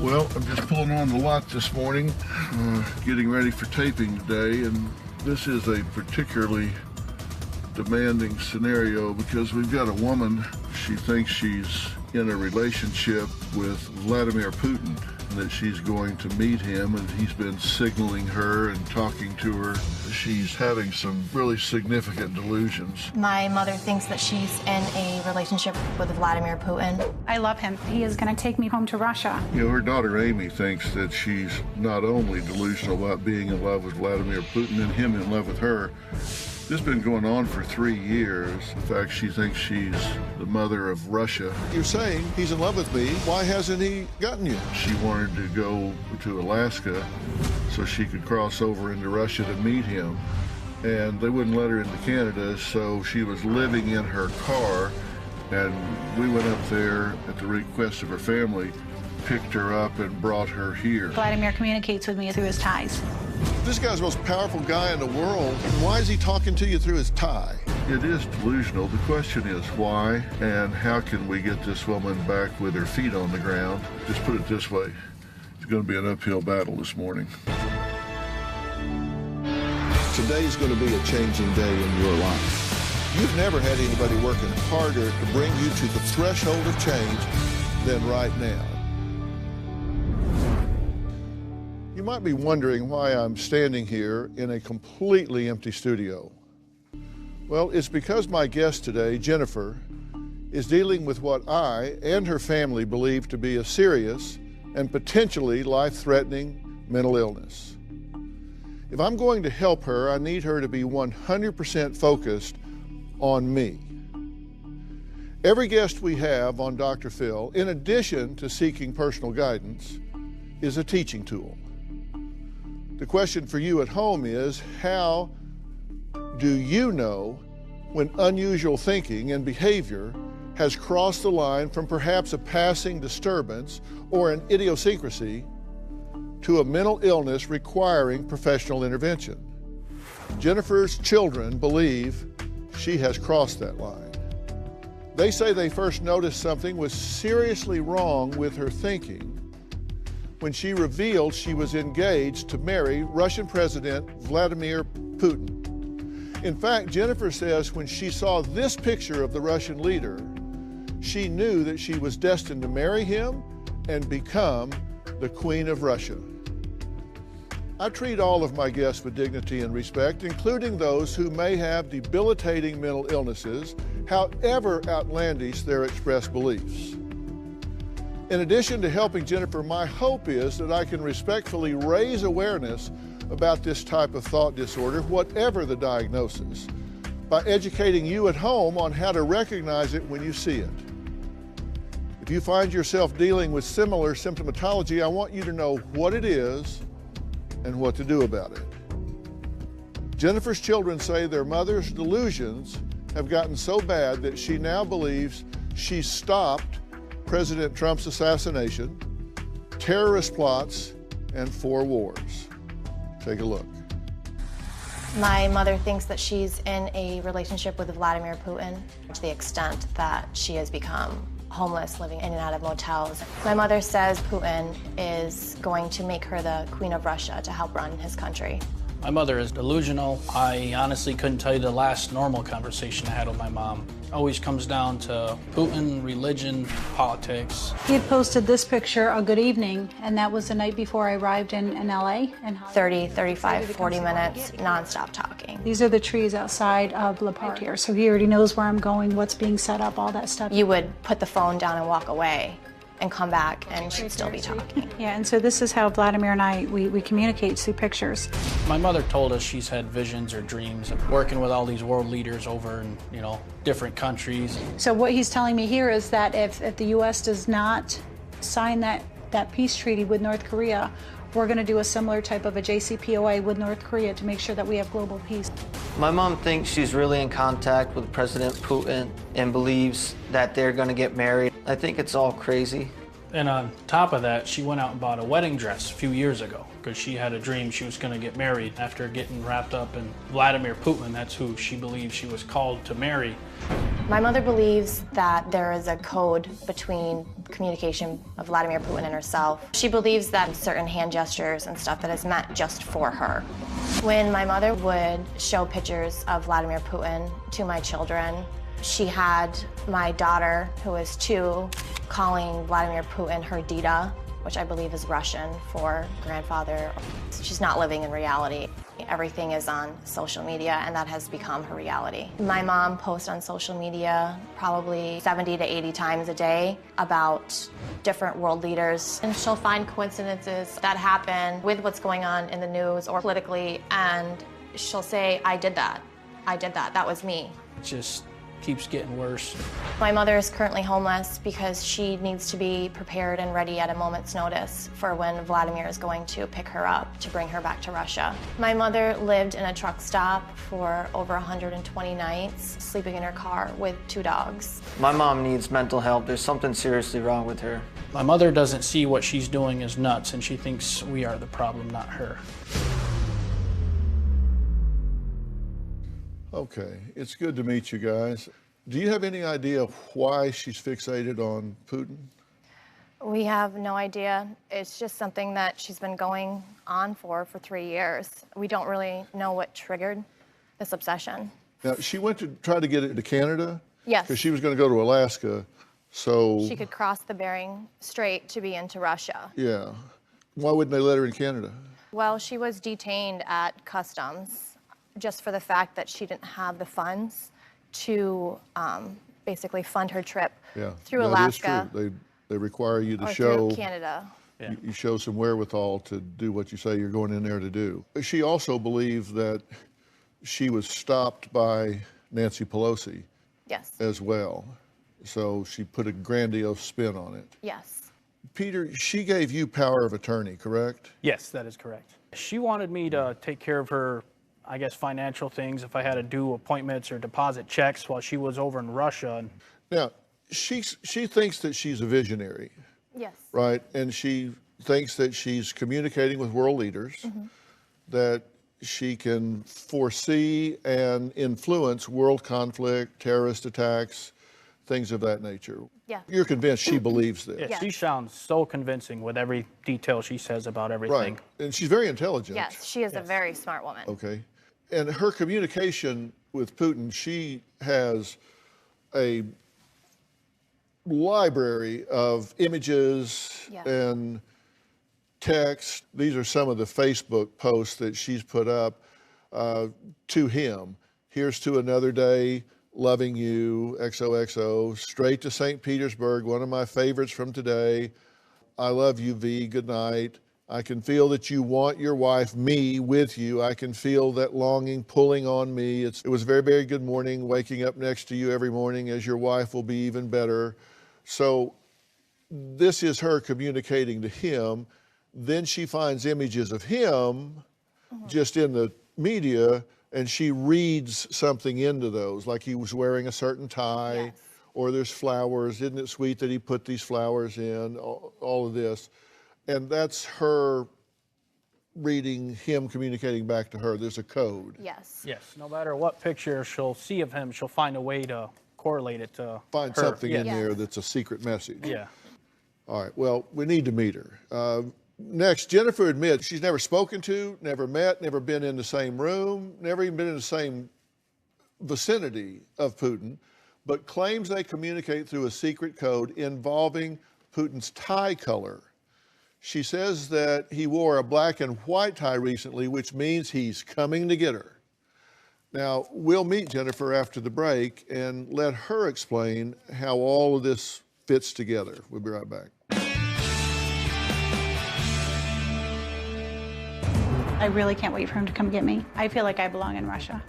E: Well, I'm just pulling on the lot this morning, getting ready for taping today, and this is a particularly demanding scenario because we've got a woman, she thinks she's in a relationship with Vladimir Putin, and that she's going to meet him, and he's been signaling her and talking to her. She's having some really significant delusions.
O: My mother thinks that she's in a relationship with Vladimir Putin.
P: I love him. He is going to take me home to Russia.
E: You know, her daughter Amy thinks that she's not only delusional about being in love with Vladimir Putin and him in love with her. This has been going on for 3 years. In fact, she thinks she's the mother of Russia. You're saying he's in love with me. Why hasn't he gotten you? She wanted to go to Alaska so she could cross over into Russia to meet him. And they wouldn't let her into Canada, so she was living in her car. And we went up there at the request of her family, picked her up and brought her here.
P: Vladimir communicates with me through his ties.
E: This guy's the most powerful guy in the world. Why is he talking to you through his tie? It is delusional. The question is why, and how can we get this woman back with her feet on the ground? Just put it this way, it's going to be an uphill battle this morning. Today's going to be a changing day in your life. You've never had anybody working harder to bring you to the threshold of change than right now. You might be wondering why I'm standing here in a completely empty studio. Well, it's because my guest today, Jennifer, is dealing with what I and her family believe to be a serious and potentially life-threatening mental illness. If I'm going to help her, I need her to be 100% focused on me. Every guest we have on Dr. Phil, in addition to seeking personal guidance, is a teaching tool. The question for you at home is, how do you know when unusual thinking and behavior has crossed the line from perhaps a passing disturbance or an idiosyncrasy to a mental illness requiring professional intervention? Jennifer's children believe she has crossed that line. They say they first noticed something was seriously wrong with her thinking when she revealed she was engaged to marry Russian President Vladimir Putin. In fact, Jennifer says when she saw this picture of the Russian leader, she knew that she was destined to marry him and become the Queen of Russia. I treat all of my guests with dignity and respect, including those who may have debilitating mental illnesses, however outlandish their expressed beliefs. In addition to helping Jennifer, my hope is that I can respectfully raise awareness about this type of thought disorder, whatever the diagnosis, by educating you at home on how to recognize it when you see it. If you find yourself dealing with similar symptomatology, I want you to know what it is and what to do about it. Jennifer's children say their mother's delusions have gotten so bad that she now believes she stopped President Trump's assassination, terrorist plots, and 4 wars. Take a look.
O: My mother thinks that she's in a relationship with Vladimir Putin to the extent that she has become homeless, living in and out of motels. My mother says Putin is going to make her the Queen of Russia to help run his country.
Q: My mother is delusional. I honestly couldn't tell you the last normal conversation I had with my mom. It always comes down to Putin, religion, politics.
P: He had posted this picture, a good evening, and that was the night before I arrived in LA. And
O: 30, 35, 40 minutes, nonstop talking.
P: These are the trees outside of Le Parc here, so he already knows where I'm going, what's being set up, all that stuff.
O: You would put the phone down and walk away and come back and she'd still be talking.
P: Yeah, and so this is how Vladimir and I, we communicate through pictures.
Q: My mother told us she's had visions or dreams of working with all these world leaders over in, different countries.
P: So what he's telling me here is that if the U.S. does not sign that peace treaty with North Korea, we're going to do a similar type of a JCPOA with North Korea to make sure that we have global peace.
R: My mom thinks she's really in contact with President Putin and believes that they're going to get married. I think it's all crazy.
Q: And on top of that, she went out and bought a wedding dress a few years ago because she had a dream she was going to get married after getting wrapped up in Vladimir Putin. That's who she believes she was called to marry.
O: My mother believes that there is a code between communication of Vladimir Putin and herself. She believes that certain hand gestures and stuff that is meant just for her. When my mother would show pictures of Vladimir Putin to my children, she had my daughter, who is 2, calling Vladimir Putin her Dida, which I believe is Russian for grandfather. She's not living in reality. Everything is on social media, and that has become her reality. My mom posts on social media probably 70 to 80 times a day about different world leaders, and she'll find coincidences that happen with what's going on in the news or politically, and she'll say, I did that, that was me.
Q: It just keeps getting worse.
O: My mother is currently homeless because she needs to be prepared and ready at a moment's notice for when Vladimir is going to pick her up to bring her back to Russia. My mother lived in a truck stop for over 120 nights, sleeping in her car with 2 dogs.
R: My mom needs mental help. There's something seriously wrong with her.
Q: My mother doesn't see what she's doing as nuts, and she thinks we are the problem, not her.
E: Okay, it's good to meet you guys. Do you have any idea why she's fixated on Putin?
O: We have no idea. It's just something that she's been going on for 3 years. We don't really know what triggered this obsession.
E: Now, she went to try to get it to Canada?
O: Yes.
E: Because she was going to go to Alaska, so...
O: She could cross the Bering Strait to be into Russia.
E: Yeah. Why wouldn't they let her in Canada?
O: Well, she was detained at customs just for the fact that she didn't have the funds to basically fund her trip through Alaska.
E: That is true. They require you to
O: or
E: show
O: through Canada.
E: You show some wherewithal to do what you say you're going in there to do. She also believed that she was stopped by Nancy Pelosi as well. So she put a grandiose spin on it.
O: Yes.
E: Peter, she gave you power of attorney, correct?
Q: Yes, that is correct. She wanted me to take care of her, I guess, financial things, if I had to do appointments or deposit checks while she was over in Russia.
E: Now, she thinks that she's a visionary.
O: Yes.
E: Right? And she thinks that she's communicating with world leaders, that she can foresee and influence world conflict, terrorist attacks, things of that nature.
O: Yeah.
E: You're convinced she believes this.
Q: Yeah, she sounds so convincing with every detail she says about everything.
E: Right. And she's very intelligent.
O: Yes, she is a very smart woman.
E: Okay. And her communication with Putin, she has a library of images and text. These are some of the Facebook posts that she's put up to him. Here's to another day, loving you, XOXO. Straight to St. Petersburg, one of my favorites from today. I love you, V, good night. I can feel that you want your wife, me, with you. I can feel that longing pulling on me. It was a very, very good morning, waking up next to you every morning, as your wife will be even better. So this is her communicating to him. Then she finds images of him just in the media, and she reads something into those, like he was wearing a certain tie, or there's flowers. Isn't it sweet that he put these flowers in? All of this. And that's her reading, him communicating back to her. There's a code.
O: Yes.
Q: Yes. No matter what picture she'll see of him, she'll find a way to correlate it to
E: Find
Q: her.
E: something in there that's a secret message.
Q: Yeah.
E: All right. Well, we need to meet her. Next, Jennifer admits she's never spoken to, never met, never been in the same room, never even been in the same vicinity of Putin, but claims they communicate through a secret code involving Putin's tie color. She says that he wore a black and white tie recently, which means he's coming to get her. Now, we'll meet Jennifer after the break and let her explain how all of this fits together. We'll be right back.
P: I really can't wait for him to come get me. I feel like I belong in Russia.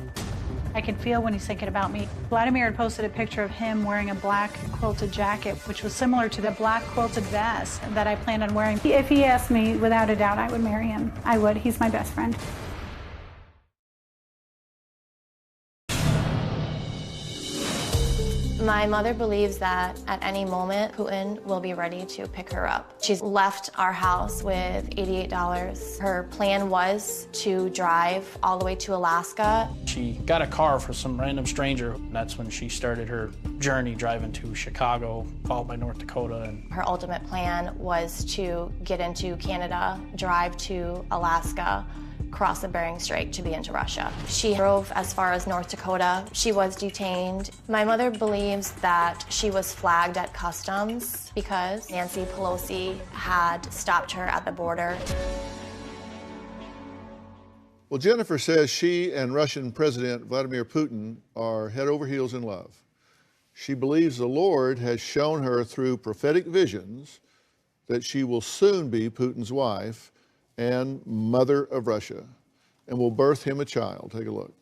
P: I can feel when he's thinking about me. Vladimir had posted a picture of him wearing a black quilted jacket, which was similar to the black quilted vest that I planned on wearing. If he asked me, without a doubt, I would marry him. I would. He's my best friend.
O: My mother believes that at any moment, Putin will be ready to pick her up. She's left our house with $88. Her plan was to drive all the way to Alaska.
Q: She got a car for some random stranger. That's when she started her journey driving to Chicago, followed by North Dakota. And
O: her ultimate plan was to get into Canada, drive to Alaska, cross the Bering Strait to be into Russia. She drove as far as North Dakota. She was detained. My mother believes that she was flagged at customs because Nancy Pelosi had stopped her at the border.
E: Well, Jennifer says she and Russian President Vladimir Putin are head over heels in love. She believes the Lord has shown her through prophetic visions that she will soon be Putin's wife and mother of Russia, and will birth him a child. Take a look.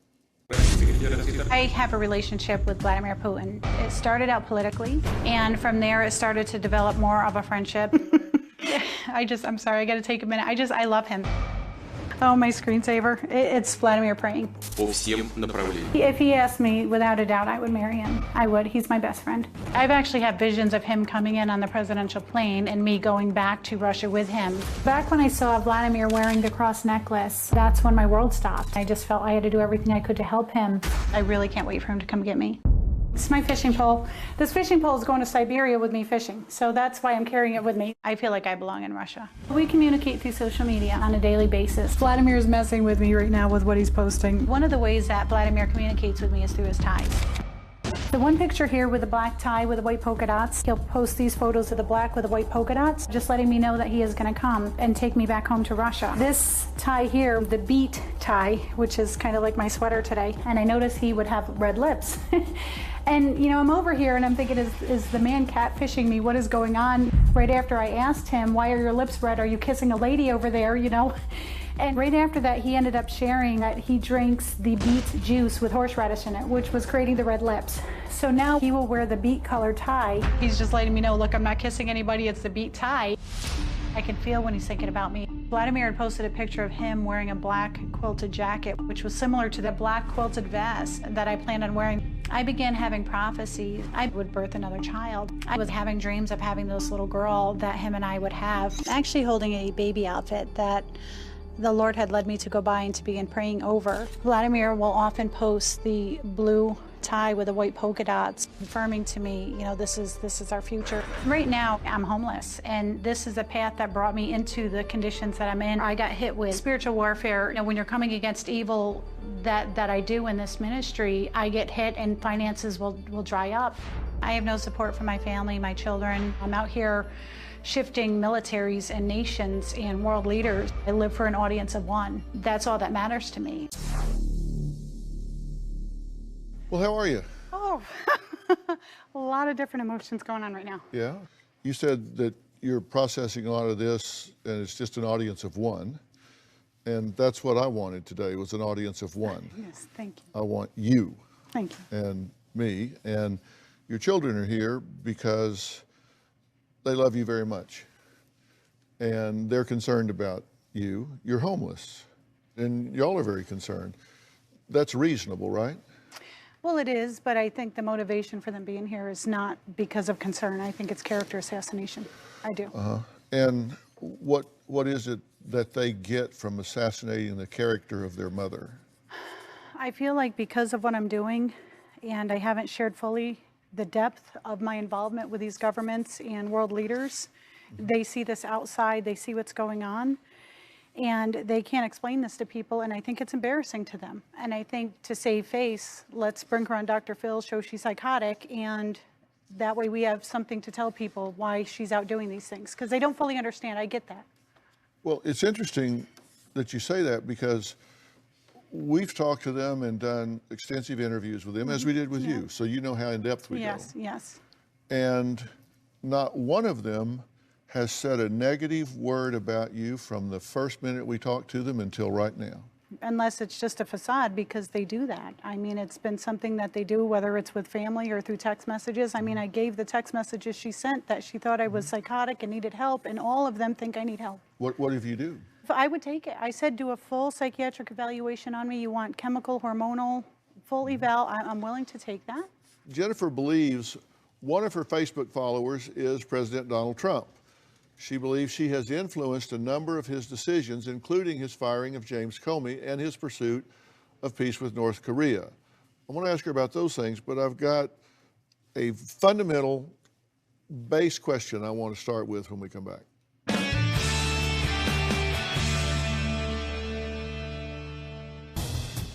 P: I have a relationship with Vladimir Putin. It started out politically, and from there it started to develop more of a friendship. I'm sorry, I gotta take a minute. I love him. Oh, my screensaver. It's Vladimir praying. If he asked me, without a doubt, I would marry him. I would. He's my best friend. I've actually had visions of him coming in on the presidential plane and me going back to Russia with him. Back when I saw Vladimir wearing the cross necklace, that's when my world stopped. I just felt I had to do everything I could to help him. I really can't wait for him to come get me. It's my fishing pole. This fishing pole is going to Siberia with me fishing, so that's why I'm carrying it with me. I feel like I belong in Russia. We communicate through social media on a daily basis. Vladimir is messing with me right now with what he's posting. One of the ways that Vladimir communicates with me is through his ties. The one picture here with the black tie with the white polka dots, he'll post these photos of the black with the white polka dots, just letting me know that he is going to come and take me back home to Russia. This tie here, the beat tie, which is kind of like my sweater today, and I noticed he would have red lips. And, you know, I'm over here and I'm thinking, is the man catfishing me? What is going on? Right after I asked him, why are your lips red? Are you kissing a lady over there, you know? And right after that, he ended up sharing that he drinks the beet juice with horseradish in it, which was creating the red lips. So now he will wear the beet colored tie. He's just letting me know, look, I'm not kissing anybody, it's the beet tie. I can feel when he's thinking about me. Vladimir had posted a picture of him wearing a black quilted jacket, which was similar to the black quilted vest that I planned on wearing. I began having prophecies. I would birth another child. I was having dreams of having this little girl that him and I would have. Actually holding a baby outfit that the Lord had led me to go by and to begin praying over. Vladimir will often post the blue tie with the white polka dots, confirming to me, you know, this is our future. Right now, I'm homeless, and this is a path that brought me into the conditions that I'm in. I got hit with spiritual warfare. You know, when you're coming against evil that I do in this ministry, I get hit and finances will dry up. I have no support from my family, my children. I'm out here shifting militaries and nations and world leaders. I live for an audience of one. That's all that matters to me.
E: Well, how are you?
P: Oh, a lot of different emotions going on right now.
E: Yeah. You said that you're processing a lot of this and it's just an audience of one. And that's what I wanted today, was an audience of one.
P: Yes, thank you.
E: I want you.
P: Thank you.
E: And me. And your children are here because they love you very much. And they're concerned about you. You're homeless. And y'all are very concerned. That's reasonable, right?
P: Well, it is, but I think the motivation for them being here is not because of concern. I think it's character assassination. I do.
E: And what is it that they get from assassinating the character of their mother?
P: I feel like because of what I'm doing, and I haven't shared fully the depth of my involvement with these governments and world leaders, they see this outside, they see what's going on, and they can't explain this to people, and I think it's embarrassing to them. And I think to save face, let's bring her on Dr. Phil, show she's psychotic, and that way we have something to tell people why she's out doing these things, because they don't fully understand. I get that.
E: Well, it's interesting that you say that, because we've talked to them and done extensive interviews with them, as we did with you, so you know how in depth we go.
P: Yes.
E: And not one of them has said a negative word about you from the first minute we talked to them until right now.
P: Unless it's just a facade, because they do that. I mean, it's been something that they do, whether it's with family or through text messages. I mean, I gave the text messages she sent that she thought I was psychotic and needed help, and all of them think I need help.
E: What if you do?
P: I would take it. I said, do a full psychiatric evaluation on me. You want chemical, hormonal, full eval. I'm willing to take that.
E: Jennifer believes one of her Facebook followers is President Donald Trump. She believes she has influenced a number of his decisions, including his firing of James Comey and his pursuit of peace with North Korea. I want to ask her about those things, but I've got a fundamental base question I want to start with when we come back.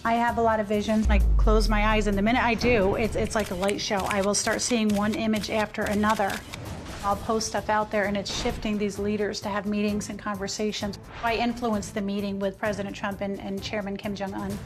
P: I have a lot of vision. I close my eyes, and the minute I do, it's like a light show. I will start seeing one image after another. I'll post stuff out there, and it's shifting these leaders to have meetings and conversations. I influenced the meeting with President Trump and Chairman Kim Jong-un.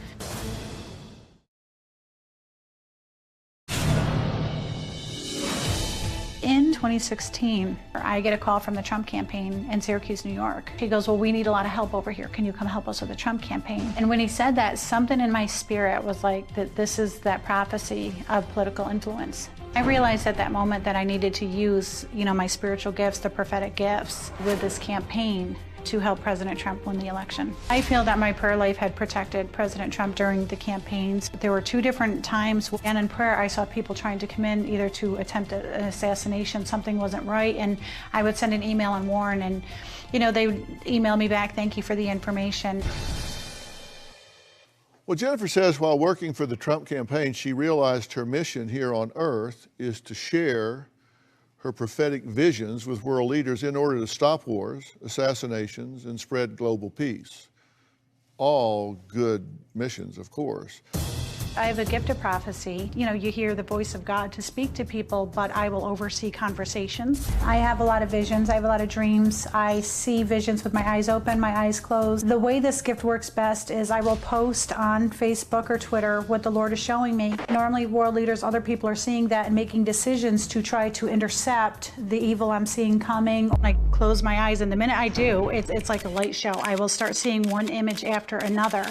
P: In 2016, I get a call from the Trump campaign in Syracuse, New York. He goes, well, we need a lot of help over here. Can you come help us with the Trump campaign? And when he said that, something in my spirit was like, that this is that prophecy of political influence. I realized at that moment that I needed to use, my spiritual gifts, the prophetic gifts, with this campaign to help President Trump win the election. I feel that my prayer life had protected President Trump during the campaigns. There were 2 different times, and in prayer I saw people trying to come in either to attempt an assassination, something wasn't right, and I would send an email and warn, and they would email me back, thank you for the information.
E: Well, Jennifer says while working for the Trump campaign, she realized her mission here on earth is to share her prophetic visions with world leaders in order to stop wars, assassinations, and spread global peace. All good missions, of course.
P: I have a gift of prophecy. You hear the voice of God to speak to people, but I will oversee conversations. I have a lot of visions. I have a lot of dreams. I see visions with my eyes open, my eyes closed. The way this gift works best is I will post on Facebook or Twitter what the Lord is showing me. Normally, world leaders, other people are seeing that and making decisions to try to intercept the evil I'm seeing coming. I close my eyes, and the minute I do, it's like a light show. I will start seeing one image after another.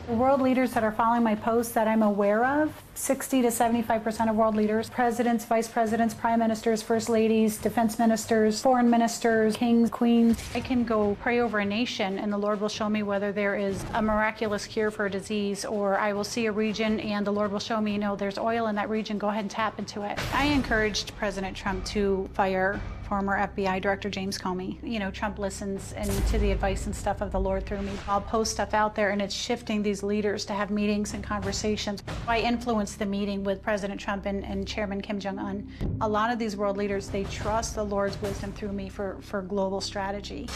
P: The world leaders that are following my posts that I'm aware of, 60 to 75% of world leaders, presidents, vice presidents, prime ministers, first ladies, defense ministers, foreign ministers, kings, queens. I can go pray over a nation and the Lord will show me whether there is a miraculous cure for a disease, or I will see a region and the Lord will show me, there's oil in that region, go ahead and tap into it. I encouraged President Trump to fire former FBI Director James Comey. Trump listens to the advice and stuff of the Lord through me. I'll post stuff out there, and it's shifting these leaders to have meetings and conversations. I influenced the meeting with President Trump and Chairman Kim Jong-un. A lot of these world leaders, they trust the Lord's wisdom through me for global strategy.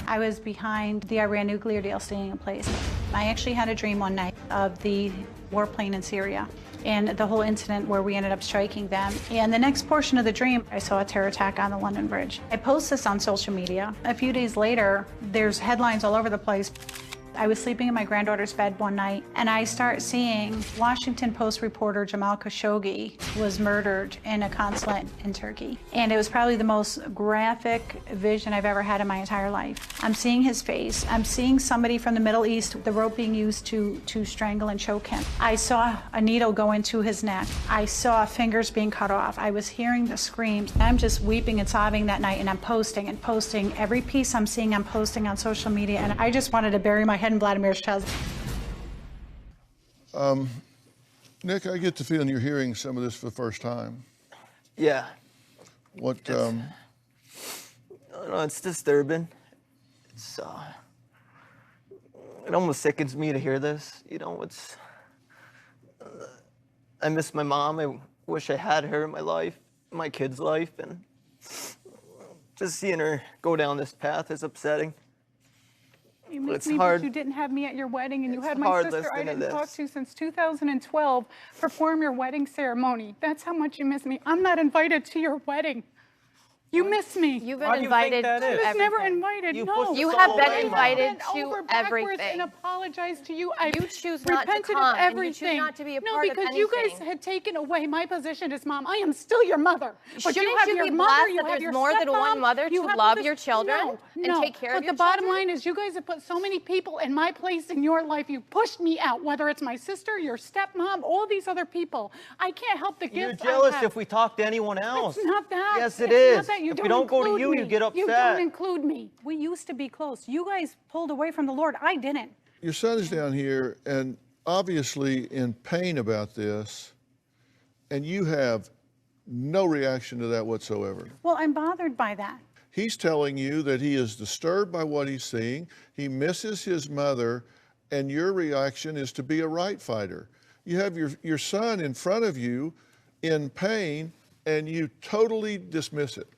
P: I was behind the Iran nuclear deal staying in place. I actually had a dream one night of the warplane in Syria and the whole incident where we ended up striking them. And the next portion of the dream, I saw a terror attack on the London Bridge. I post this on social media. A few days later, there's headlines all over the place. I was sleeping in my granddaughter's bed one night, and I start seeing Washington Post reporter Jamal Khashoggi was murdered in a consulate in Turkey. And it was probably the most graphic vision I've ever had in my entire life. I'm seeing his face. I'm seeing somebody from the Middle East, the rope being used to strangle and choke him. I saw a needle go into his neck. I saw fingers being cut off. I was hearing the screams. I'm just weeping and sobbing that night, and I'm posting and posting. Every piece I'm seeing, I'm posting on social media, and I just wanted to bury my head in Vladimir's chest.
E: Nick, I get the feeling you're hearing some of this for the first time.
R: Yeah.
E: What?
R: It's disturbing. It almost sickens me to hear this. I miss my mom. I wish I had her in my life, my kid's life, and just seeing her go down this path is upsetting.
P: You miss me, but you didn't have me at your wedding, and you had my sister I didn't talk to since 2012 perform your wedding ceremony. That's how much you miss me. I'm not invited to your wedding. You miss me.
S: You've been invited to everything.
P: I was never invited, no.
S: You have been invited to everything.
P: And apologized to you.
S: You choose not to come, and you choose not to be a part of anything.
P: No, because you guys had taken away my position as mom. I am still your mother.
S: Shouldn't you be blessed that there's more than one mother to love your children and take care of your children?
P: But the bottom line is you guys have put so many people in my place in your life. You pushed me out, whether it's my sister, your stepmom, all these other people. I can't help the gifts
R: You're jealous if we talk to anyone else.
P: It's not that.
R: Yes, it is.
P: If
R: we don't go to you, you get upset.
P: You don't include me. We used to be close. You guys pulled away from the Lord. I didn't.
E: Your son is down here and obviously in pain about this. And you have no reaction to that whatsoever.
P: Well, I'm bothered by that.
E: He's telling you that he is disturbed by what he's seeing. He misses his mother, and your reaction is to be a right fighter. You have your son in front of you in pain, and you totally dismiss it.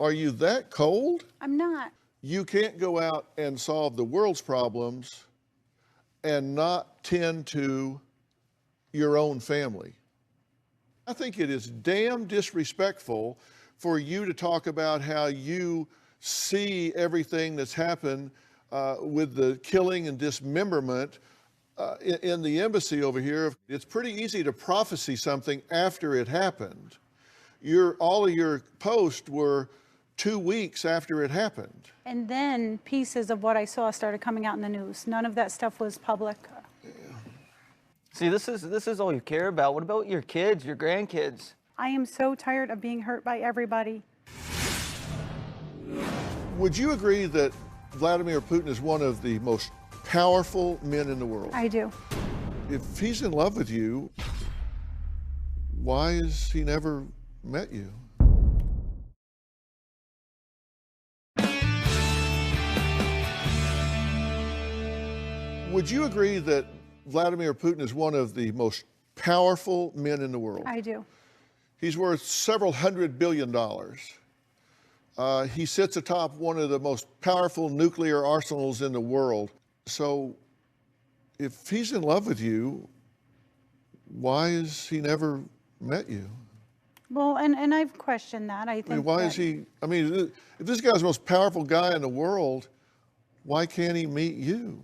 E: Are you that cold?
P: I'm not.
E: You can't go out and solve the world's problems and not tend to your own family. I think it is damn disrespectful for you to talk about how you see everything that's happened with the killing and dismemberment in the embassy over here. It's pretty easy to prophesy something after it happened. All of your posts were 2 weeks after it happened.
P: And then pieces of what I saw started coming out in the news. None of that stuff was public.
R: See, this is all you care about. What about your kids, your grandkids?
P: I am so tired of being hurt by everybody.
E: Would you agree that Vladimir Putin is one of the most powerful men in the world?
P: I do.
E: If he's in love with you, why has he never met you? Would you agree that Vladimir Putin is one of the most powerful men in the world?
P: I do.
E: He's worth several $100 billion. He sits atop one of the most powerful nuclear arsenals in the world. So if he's in love with you, why has he never met you?
P: Well, and I've questioned that. I think.
E: If this guy's the most powerful guy in the world, why can't he meet you?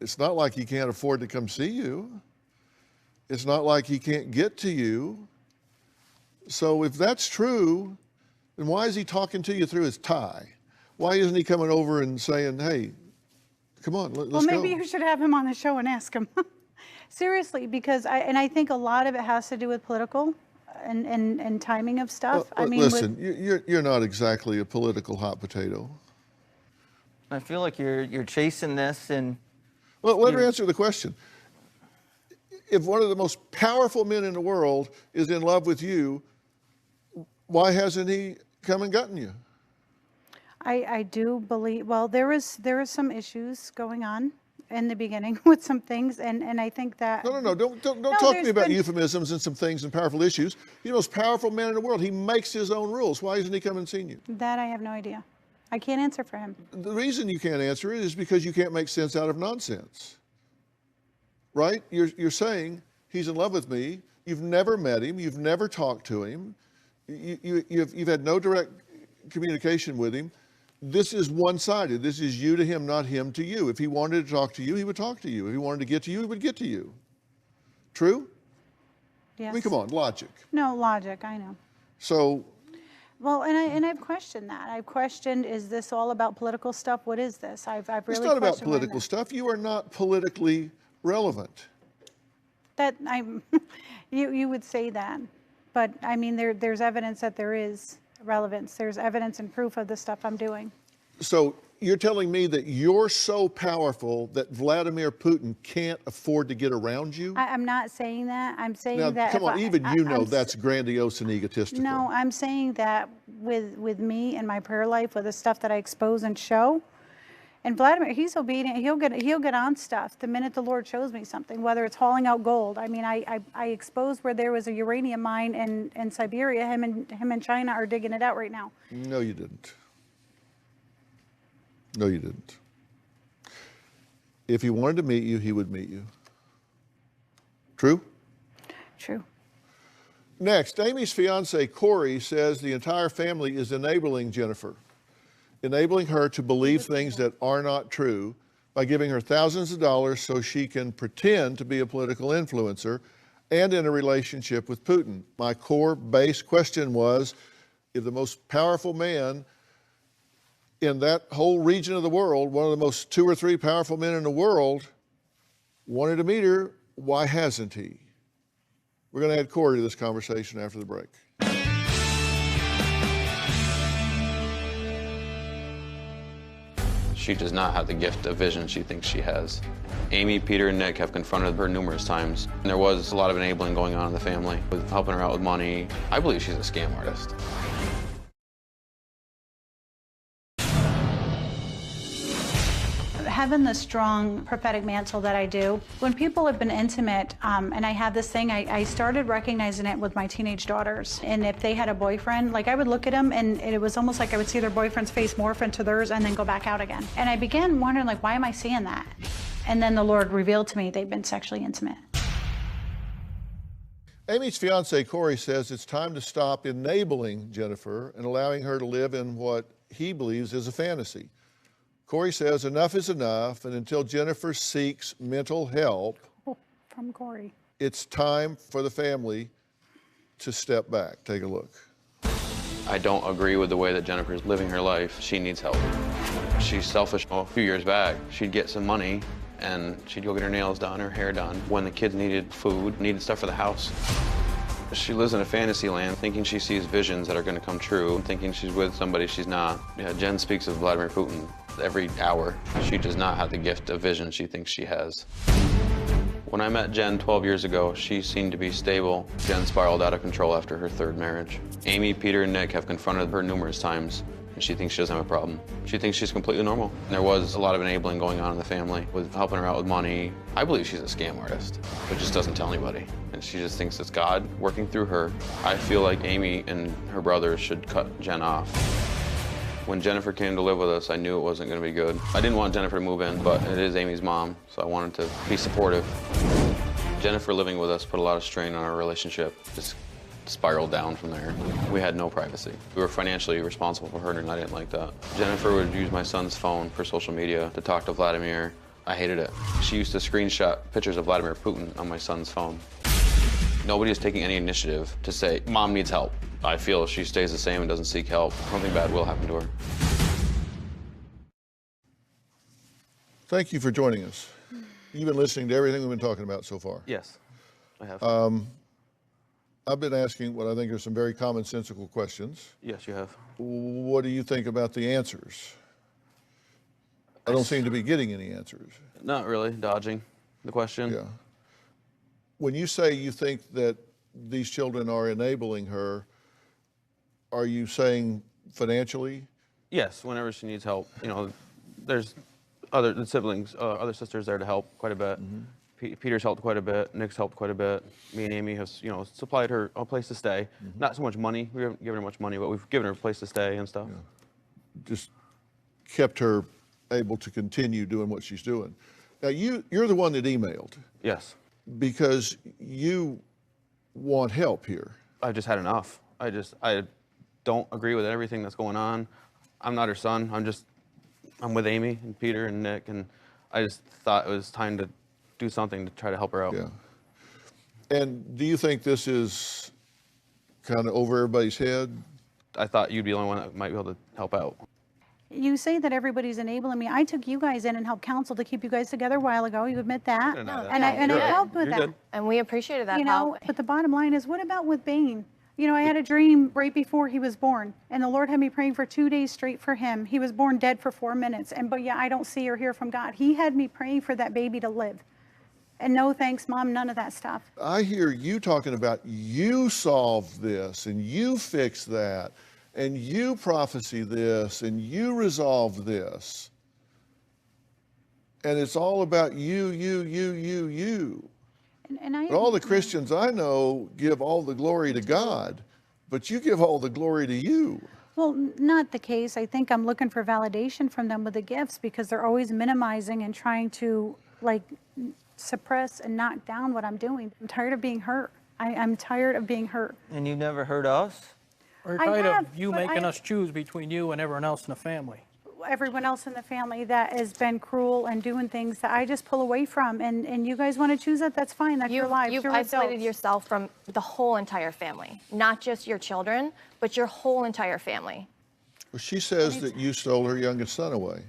E: It's not like he can't afford to come see you. It's not like he can't get to you. So if that's true, then why is he talking to you through his tie? Why isn't he coming over and saying, hey, come on, let's go?
P: Well, maybe you should have him on the show and ask him. Seriously, because I think a lot of it has to do with political and timing of stuff.
E: Listen, you're not exactly a political hot potato.
R: I feel like you're chasing this and...
E: Well, let her answer the question. If one of the most powerful men in the world is in love with you, why hasn't he come and gotten you?
P: I do believe, well, there is some issues going on in the beginning with some things, and I think that...
E: No, don't talk to me about euphemisms and some things and powerful issues. He's the most powerful man in the world. He makes his own rules. Why hasn't he come and seen you?
P: That I have no idea. I can't answer for him.
E: The reason you can't answer it is because you can't make sense out of nonsense. Right? You're saying, he's in love with me. You've never met him. You've never talked to him. You've had no direct communication with him. This is one-sided. This is you to him, not him to you. If he wanted to talk to you, he would talk to you. If he wanted to get to you, he would get to you. True?
P: Yes.
E: Come on, logic.
P: No, logic, I know.
E: So...
P: Well, and I've questioned that. I've questioned, is this all about political stuff? What is this? I've really
E: It's not about political stuff. You are not politically relevant.
P: That you would say that, but I mean there's evidence that there is relevance. There's evidence and proof of the stuff I'm doing.
E: So you're telling me that you're so powerful that Vladimir Putin can't afford to get around you?
P: I'm not saying that. I'm saying
E: now,
P: that.
E: Come on, that's grandiose and egotistical.
P: No, I'm saying that with me and my prayer life, with the stuff that I expose and show. And Vladimir, he's obedient. He'll get on stuff the minute the Lord shows me something, whether it's hauling out gold. I mean, I exposed where there was a uranium mine in Siberia. Him and China are digging it out right now.
E: No, you didn't. No, you didn't. If he wanted to meet you, he would meet you. True?
P: True.
E: Next, Amy's fiance, Corey, says the entire family is enabling Jennifer, enabling her to believe things that are not true by giving her thousands of dollars so she can pretend to be a political influencer and in a relationship with Putin. My core base question was, if the most powerful man in that whole region of the world, one of the most 2 or 3 powerful men in the world, wanted to meet her, why hasn't he? We're going to add Corey to this conversation after the break.
T: She does not have the gift of vision she thinks she has. Amy, Peter, and Nick have confronted her numerous times. And there was a lot of enabling going on in the family, with helping her out with money. I believe she's a scam artist.
P: Having the strong prophetic mantle that I do, when people have been intimate, and I have this thing, I started recognizing it with my teenage daughters. And if they had a boyfriend, like I would look at them and it was almost like I would see their boyfriend's face morph into theirs and then go back out again. And I began wondering, like, why am I seeing that? And then the Lord revealed to me they've been sexually intimate.
E: Amy's fiance, Corey, says it's time to stop enabling Jennifer and allowing her to live in what he believes is a fantasy. Corey says enough is enough, and until Jennifer seeks mental help,
P: From Corey,
E: it's time for the family to step back. Take a look.
T: I don't agree with the way that Jennifer's living her life. She needs help. She's selfish. A few years back, she'd get some money and she'd go get her nails done, her hair done. When the kids needed food, needed stuff for the house. She lives in a fantasy land, thinking she sees visions that are going to come true, thinking she's with somebody she's not. Yeah, Jen speaks of Vladimir Putin every hour. She does not have the gift of vision she thinks she has. When I met Jen 12 years ago, she seemed to be stable. Jen spiraled out of control after her third marriage. Amy, Peter, and Nick have confronted her numerous times, and she thinks she doesn't have a problem. She thinks she's completely normal. And there was a lot of enabling going on in the family, with helping her out with money. I believe she's a scam artist, but just doesn't tell anybody. And she just thinks it's God working through her. I feel like Amy and her brothers should cut Jen off. When Jennifer came to live with us, I knew it wasn't going to be good. I didn't want Jennifer to move in, but it is Amy's mom, so I wanted to be supportive. Jennifer living with us put a lot of strain on our relationship. Just spiraled down from there. We had no privacy. We were financially responsible for her, and I didn't like that. Jennifer would use my son's phone for social media to talk to Vladimir. I hated it. She used to screenshot pictures of Vladimir Putin on my son's phone. Nobody is taking any initiative to say, Mom needs help. I feel if she stays the same and doesn't seek help, something bad will happen to her.
E: Thank you for joining us. You've been listening to everything we've been talking about so far.
T: Yes, I have.
E: I've been asking what I think are some very commonsensical questions.
T: Yes, you have.
E: What do you think about the answers? I don't seem to be getting any answers.
T: Not really, dodging the question.
E: Yeah. When you say you think that these children are enabling her, are you saying financially?
T: Yes, whenever she needs help. You know, there's other siblings, other sisters there to help quite a bit. Mm-hmm. Peter's helped quite a bit. Nick's helped quite a bit. Me and Amy have, you know, supplied her a place to stay. Mm-hmm. Not so much money. We haven't given her much money, but we've given her a place to stay and stuff.
E: Yeah. Just kept her able to continue doing what she's doing. Now, you're the one that emailed.
T: Yes.
E: Because you want help here.
T: I've just had enough. I don't agree with everything that's going on. I'm not her son. I'm with Amy and Peter and Nick, and I just thought it was time to do something to try to help her out.
E: Yeah. And do you think this is kind of over everybody's head?
T: I thought you'd be the only one that might be able to help out.
P: You say that everybody's enabling me. I took you guys in and helped counsel to keep you guys together a while ago. You admit that. And I helped with that.
S: And we appreciated that
P: you know,
S: help.
P: But the bottom line is, what about with Bane? You know, I had a dream right before he was born, and the Lord had me praying for 2 days straight for him. He was born dead for 4 minutes, but yeah, I don't see or hear from God. He had me praying for that baby to live. And no thanks, Mom, none of that stuff.
E: I hear you talking about you solved this, and you fixed that, and you prophesy this, and you resolve this. And it's all about you. But all the Christians I know give all the glory to God, but you give all the glory to you.
P: Well, not the case. I think I'm looking for validation from them with the gifts, because they're always minimizing and trying to, like, suppress and knock down what I'm doing. I'm tired of being hurt. I'm tired of being hurt.
R: And you never hurt us?
Q: We're tired of you making us choose between you and everyone else in the family.
P: Everyone else in the family that has been cruel and doing things that I just pull away from, and you guys want to choose that, that's fine. That's your lives.
S: You've
P: You're
S: isolated
P: adults.
S: yourself from the whole entire family, not just your children, but your whole entire family.
E: Well, she says that you stole her youngest son away.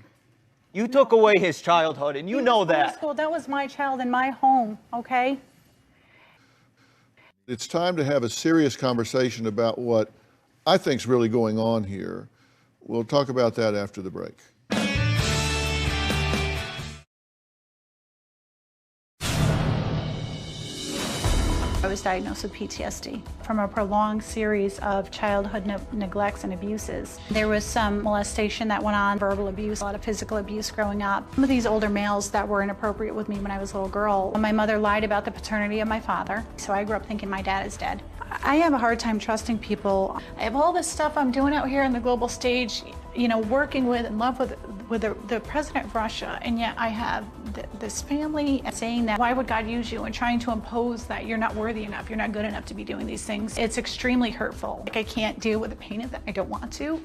R: You took away his childhood, and you know that.
P: School, that was my child in my home, okay?
E: It's time to have a serious conversation about what I think is really going on here. We'll talk about that after the break.
P: was diagnosed with PTSD from a prolonged series of childhood neglects and abuses. There was some molestation that went on, verbal abuse, a lot of physical abuse growing up. Some of these older males that were inappropriate with me when I was a little girl. My mother lied about the paternity of my father, so I grew up thinking my dad is dead. I have a hard time trusting people. I have all this stuff I'm doing out here on the global stage, you know, working with and love with the president of Russia, and yet I have this family saying that why would God use you and trying to impose that you're not worthy enough, you're not good enough to be doing these things. It's extremely hurtful. Like, I can't deal with the pain of that. I don't want to,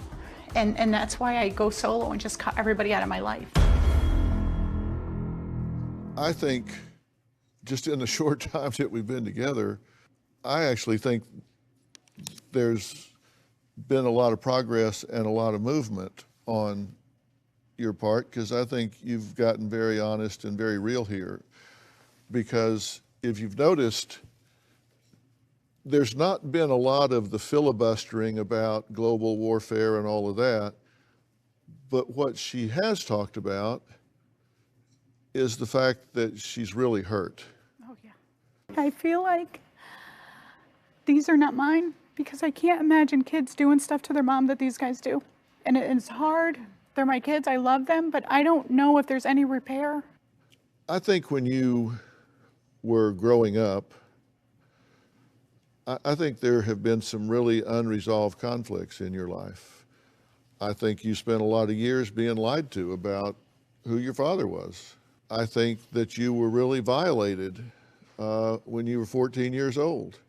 P: and that's why I go solo and just cut everybody out of my life.
E: I think just in the short time that we've been together, I actually think there's been a lot of progress and a lot of movement on your part, because I think you've gotten very honest and very real here. Because if you've noticed, there's not been a lot of the filibustering about global warfare and all of that, but what she has talked about is the fact that she's really hurt.
P: Oh yeah. I feel like these are not mine, because I can't imagine kids doing stuff to their mom that these guys do. And it's hard. They're my kids, I love them, but I don't know if there's any repair.
E: I think when you were growing up, I think there have been some really unresolved conflicts in your life. I think you spent a lot of years being lied to about who your father was. I think that you were really violated when you were 14 years old.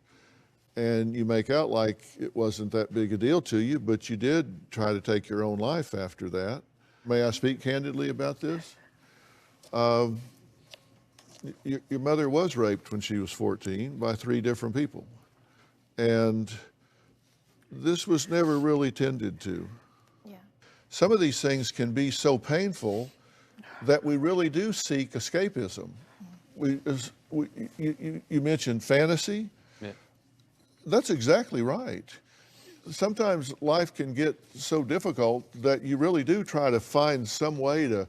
E: And you make out like it wasn't that big a deal to you, but you did try to take your own life after that. May I speak candidly about this? Your mother was raped when she was 14 by 3 different people. And this was never really tended to.
O: Yeah.
E: Some of these things can be so painful that we really do seek escapism. You mentioned fantasy.
T: Yeah.
E: That's exactly right. Sometimes life can get so difficult that you really do try to find some way to,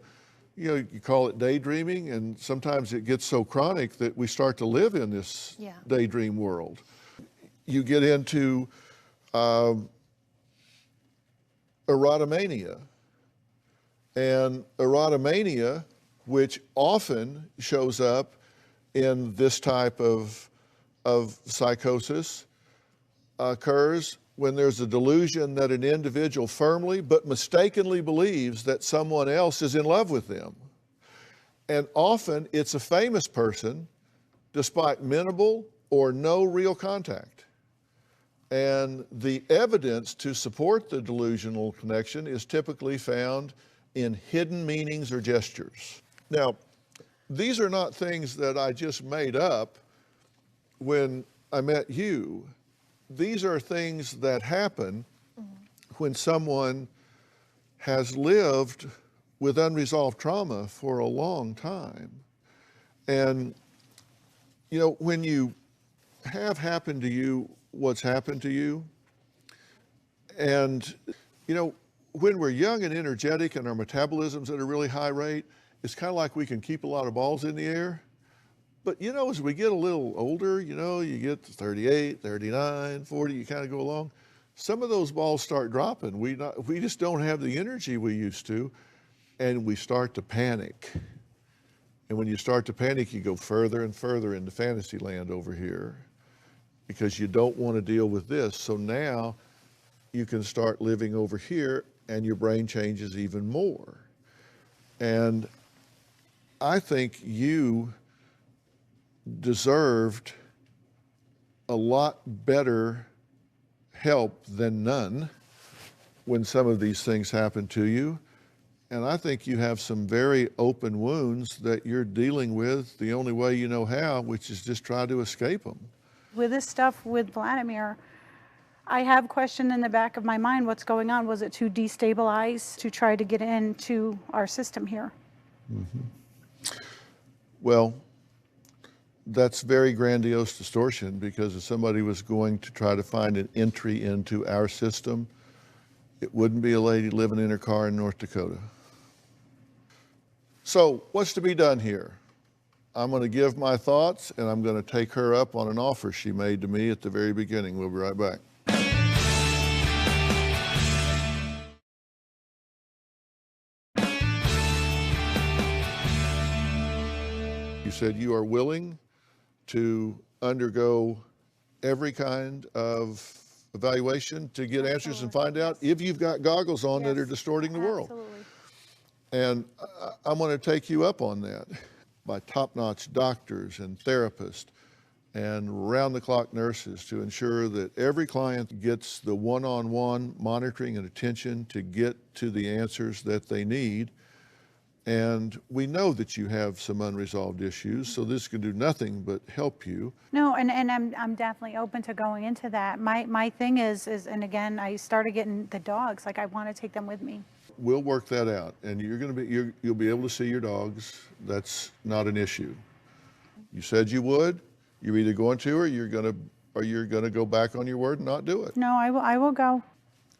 E: you call it daydreaming, and sometimes it gets so chronic that we start to live in this daydream world. You get into erotomania. And erotomania, which often shows up in this type of psychosis, occurs when there's a delusion that an individual firmly but mistakenly believes that someone else is in love with them. And often it's a famous person despite minimal or no real contact. And the evidence to support the delusional connection is typically found in hidden meanings or gestures. Now, these are not things that I just made up when I met you. These are things that happen when someone has lived with unresolved trauma for a long time. And, when you have happened to you what's happened to you, and, when we're young and energetic and our metabolism's at a really high rate, it's kind of like we can keep a lot of balls in the air. But, as we get a little older, you get to 38, 39, 40, you kind of go along, some of those balls start dropping. We just don't have the energy we used to, and we start to panic. And when you start to panic, you go further and further into fantasy land over here because you don't want to deal with this. So now you can start living over here and your brain changes even more. And I think you deserved a lot better help than none when some of these things happen to you. And I think you have some very open wounds that you're dealing with the only way you know how, which is just try to escape them.
P: With this stuff with Vladimir, I have questioned in the back of my mind what's going on. Was it to destabilize, to try to get into our system here?
E: Mm-hmm. Well, that's very grandiose distortion, because if somebody was going to try to find an entry into our system, it wouldn't be a lady living in her car in North Dakota. So what's to be done here? I'm going to give my thoughts, and I'm going to take her up on an offer she made to me at the very beginning. We'll be right back. You said you are willing to undergo every kind of evaluation to get answers and find out if you've got goggles on that are distorting the world.
P: Absolutely.
E: And I'm going to take you up on that by top-notch doctors and therapists and round-the-clock nurses to ensure that every client gets the one-on-one monitoring and attention to get to the answers that they need. And we know that you have some unresolved issues, so this can do nothing but help you.
P: No, and I'm definitely open to going into that. My thing is, and again, I started getting the dogs. Like, I want to take them with me.
E: We'll work that out, and you'll be able to see your dogs. That's not an issue. You said you would. You're either going to, or you're going to go back on your word and not do it.
P: No, I will go.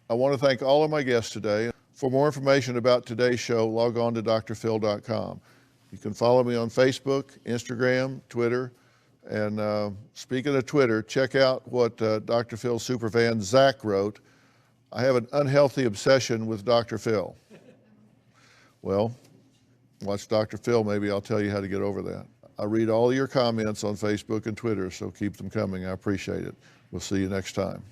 E: I want to thank all of my guests today. For more information about today's show, log on to drphil.com. You can follow me on Facebook, Instagram, Twitter, and speaking of Twitter, check out what Dr. Phil superfan Zach wrote. I have an unhealthy obsession with Dr. Phil. Well, watch Dr. Phil, maybe I'll tell you how to get over that. I read all your comments on Facebook and Twitter, so keep them coming. I appreciate it. We'll see you next time.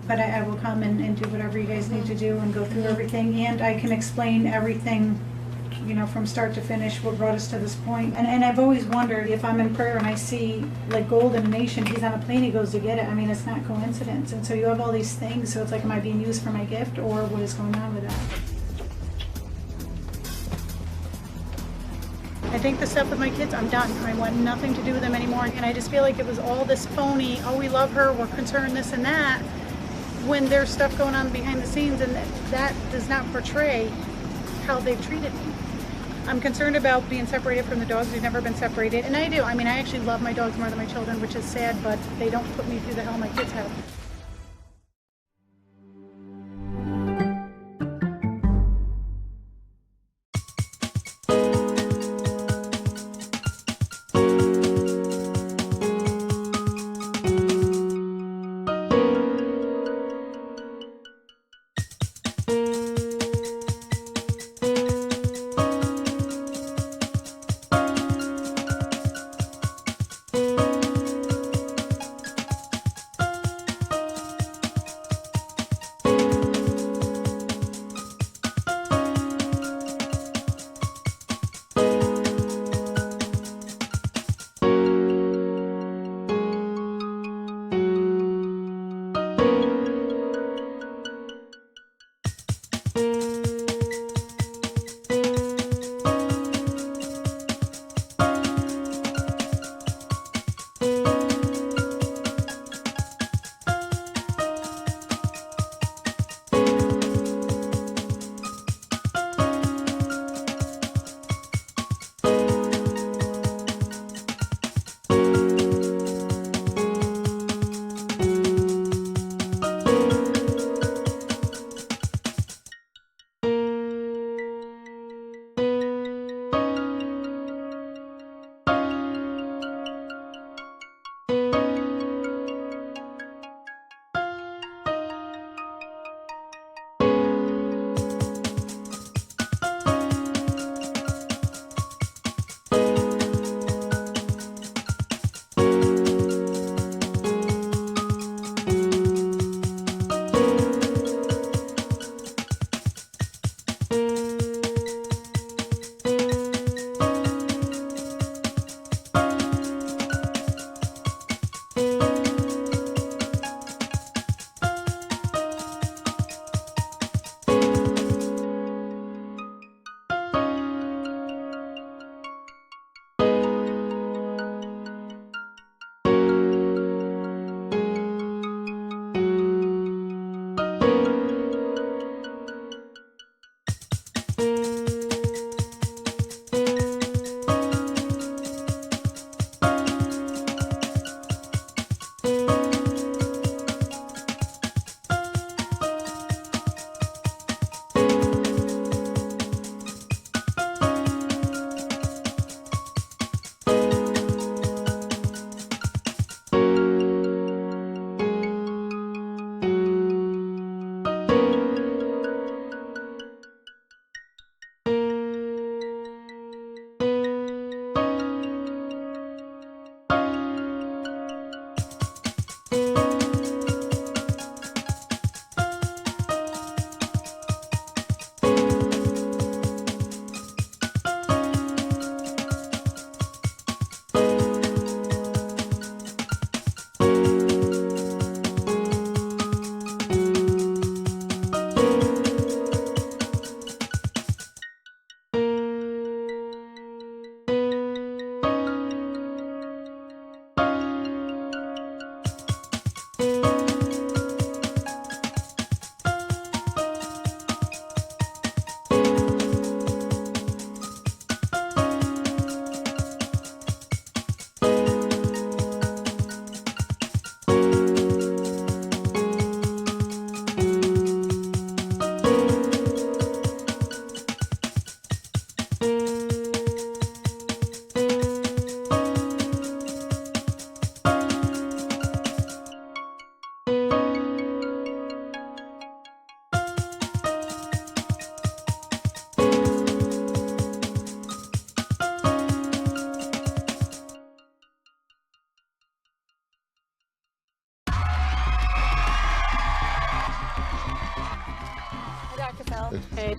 P: But I will come and do whatever you guys need to do and go through everything, and I can explain everything, you know, from start to finish, what brought us to this point. And I've always wondered, if I'm in prayer and I see like gold in a nation, he's on a plane, he goes to get it. I mean, it's not coincidence. And so you have all these things, so it's like, am I being used for my gift, or what is going on with that? I think the stuff with my kids, I'm done. I want nothing to do with them anymore. And I just feel like it was all this phony, oh, we love her, we're concerned, this and that, when there's stuff going on behind the scenes, and that does not portray how they've treated me. I'm concerned about being separated from the dogs. We've never been separated. And I do. I mean, I actually love my dogs more than my children, which is sad, but they don't put me through the hell my kids have.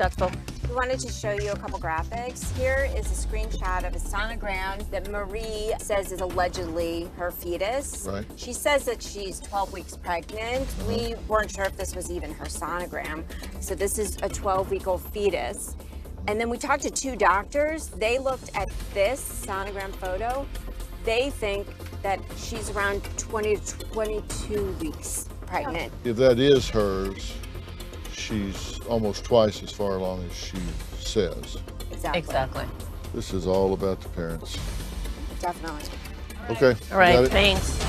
S: counterproductive.
U: We wanted to show you a couple graphics. Here is a screenshot of a sonogram that Marie says is allegedly her fetus.
E: Right.
U: She says that she's 12 weeks pregnant. We weren't sure if this was even her sonogram. So this is a 12-week-old fetus. And then we talked to 2 doctors. They looked at this sonogram photo. They think that she's around 20 to 22 weeks pregnant.
E: If that is hers, she's almost twice as far along as she says.
S: Exactly.
E: This is all about the parents.
U: Definitely.
E: Okay.
S: All right,
E: got it.
S: thanks.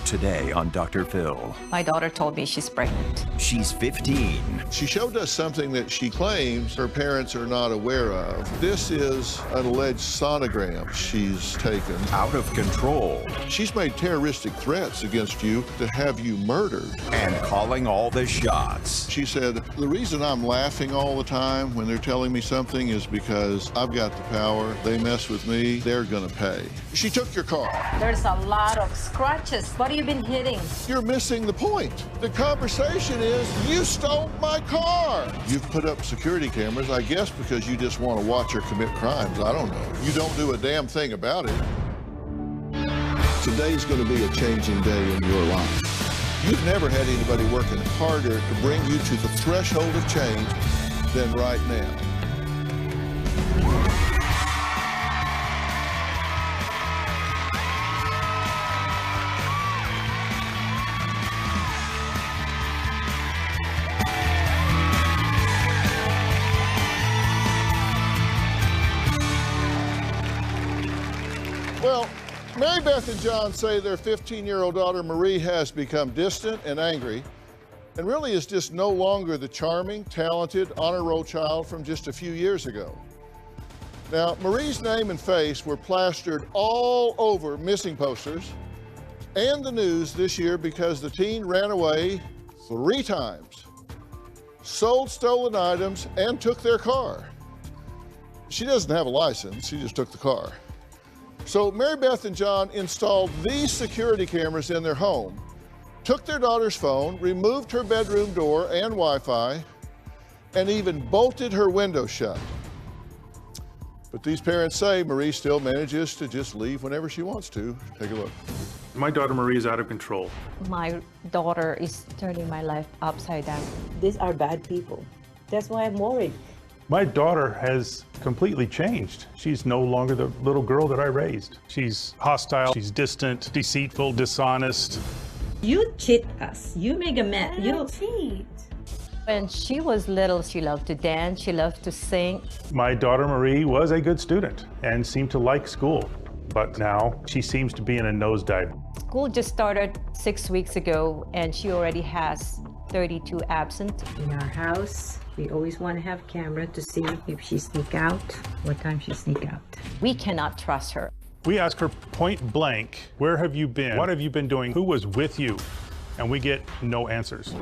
A: Today on Dr. Phil.
S: My daughter told me she's pregnant.
A: She's 15.
E: She showed us something that she claims her parents are not aware of. This is an alleged sonogram she's taken.
A: Out of control.
E: She's made terroristic threats against you to have you murdered.
A: And calling all the shots.
E: She said, the reason I'm laughing all the time when they're telling me something is because I've got the power. They mess with me, they're gonna pay. She took your car.
V: There's a lot of scratches. What have you been hitting?
E: You're missing the point. The conversation is, you stole my car. You've put up security cameras, I guess because you just want to watch her commit crimes. I don't know. You don't do a damn thing about it. Today's going to be a changing day in your life. You've never had anybody working harder to bring you to the threshold of change than right now. Well, Mary Beth and John say their 15-year-old daughter Marie has become distant and angry and really is just no longer the charming, talented, honor roll child from just a few years ago. Now, Marie's name and face were plastered all over missing posters and the news this year because the teen ran away 3 times, sold stolen items, and took their car. She doesn't have a license, she just took the car. So Mary Beth and John installed these security cameras in their home, took their daughter's phone, removed her bedroom door and Wi-Fi, and even bolted her window shut. But these parents say Marie still manages to just leave whenever she wants to. Take a look.
W: My daughter Marie is out of control.
X: My daughter is turning my life upside down.
Y: These are bad people. That's why I'm worried.
W: My daughter has completely changed. She's no longer the little girl that I raised. She's hostile, she's distant, deceitful, dishonest.
Y: You cheat us. You make a mess. You
X: cheat. When she was little, she loved to dance, she loved to sing.
W: My daughter Marie was a good student and seemed to like school, but now she seems to be in a nosedive.
X: School just started 6 weeks ago and she already has 32 absent.
Y: In our house, we always want to have camera to see if she sneak out, what time she sneak out.
X: We cannot trust her.
W: We ask her point blank, where have you been? What have you been doing? Who was with you? And we get no answers.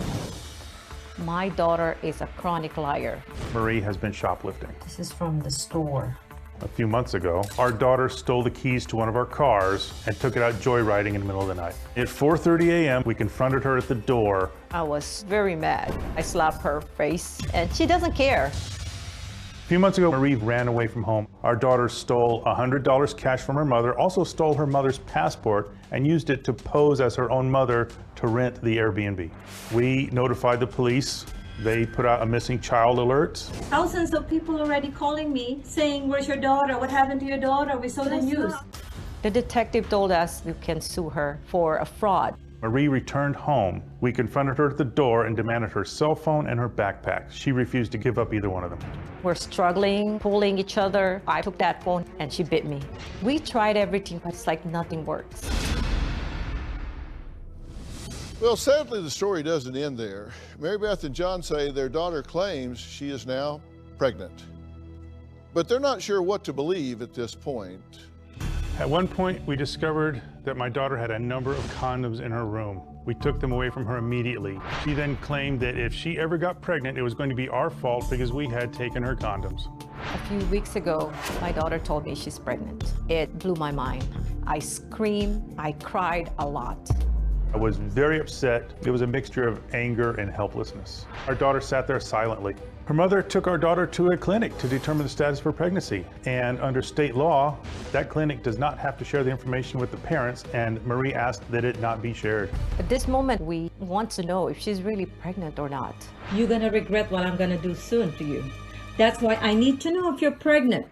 X: My daughter is a chronic liar.
W: Marie has been shoplifting.
Y: This is from the store.
W: A few months ago, our daughter stole the keys to one of our cars and took it out joyriding in the middle of the night. At 4:30 a.m., we confronted her at the door.
X: I was very mad. I slapped her face and she doesn't care.
W: A few months ago, Marie ran away from home. Our daughter stole $100 cash from her mother, also stole her mother's passport and used it to pose as her own mother to rent the Airbnb. We notified the police. They put out a missing child alert.
Y: Thousands of people already calling me saying, where's your daughter? What happened to your daughter? We saw the news.
X: The detective told us we can sue her for a fraud.
W: Marie returned home. We confronted her at the door and demanded her cell phone and her backpack. She refused to give up either one of them.
X: We're struggling, pulling each other. I took that phone and she bit me. We tried everything, but it's like nothing works.
E: Well, sadly, the story doesn't end there. Mary Beth and John say their daughter claims she is now pregnant. But they're not sure what to believe at this point.
W: At one point, we discovered that my daughter had a number of condoms in her room. We took them away from her immediately. She then claimed that if she ever got pregnant, it was going to be our fault because we had taken her condoms.
X: A few weeks ago, my daughter told me she's pregnant. It blew my mind. I screamed, I cried a lot.
W: I was very upset. It was a mixture of anger and helplessness. Our daughter sat there silently. Her mother took our daughter to a clinic to determine the status of her pregnancy. And under state law, that clinic does not have to share the information with the parents, and Marie asked that it not be shared.
X: At this moment, we want to know if she's really pregnant or not.
Y: You're gonna regret what I'm gonna do soon to you. That's why I need to know if you're pregnant.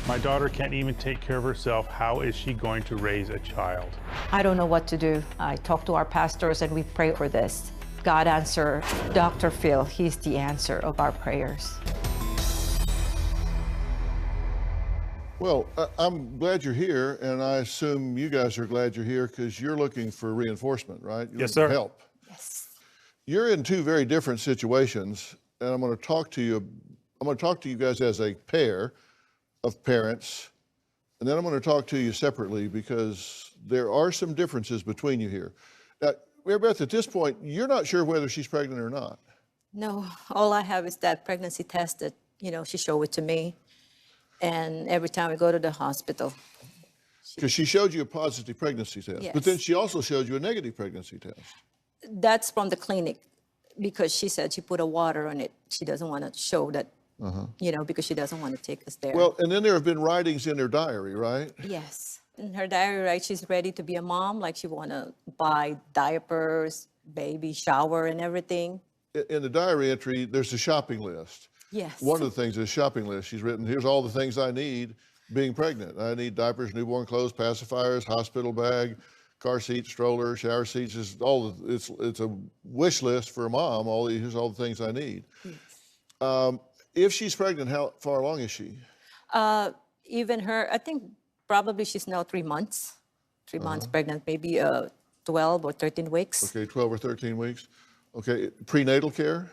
W: My daughter can't even take care of herself. How is she going to raise a child?
X: I don't know what to do. I talked to our pastors and we pray for this. God answer Dr. Phil. He's the answer of our prayers.
E: Well, I'm glad you're here, and I assume you guys are glad you're here because you're looking for reinforcement, right? You're
W: Yes,
E: looking for
W: sir.
E: help. Yes. You're in two very different situations, and I'm going to talk to you guys as a pair of parents, and then I'm going to talk to you separately because there are some differences between you here. Now, Mary Beth, at this point, you're not sure whether she's pregnant or not.
C: No, all I have is that pregnancy test that, she showed it to me. And every time we go to the hospital.
E: Because she showed you a positive pregnancy test,
C: Yes.
E: but then she also showed you a negative pregnancy test.
C: That's from the clinic because she said she put a water on it. She doesn't want to show that, because she doesn't want to take us there.
E: Well, and then there have been writings in her diary, right?
C: Yes. In her diary, right, she's ready to be a mom, like she want to buy diapers, baby shower and everything.
E: In the diary entry, there's a shopping list.
C: Yes.
E: One of the things is a shopping list. She's written, here's all the things I need being pregnant. I need diapers, newborn clothes, pacifiers, hospital bag, car seat, stroller, shower seats. It's a wish list for a mom. Here's all the things I need. Yes. If she's pregnant, how far along is she?
C: Even her, I think probably she's now 3 months. 3 months pregnant, maybe 12 or 13 weeks.
E: Okay, 12 or 13 weeks. Okay, prenatal care?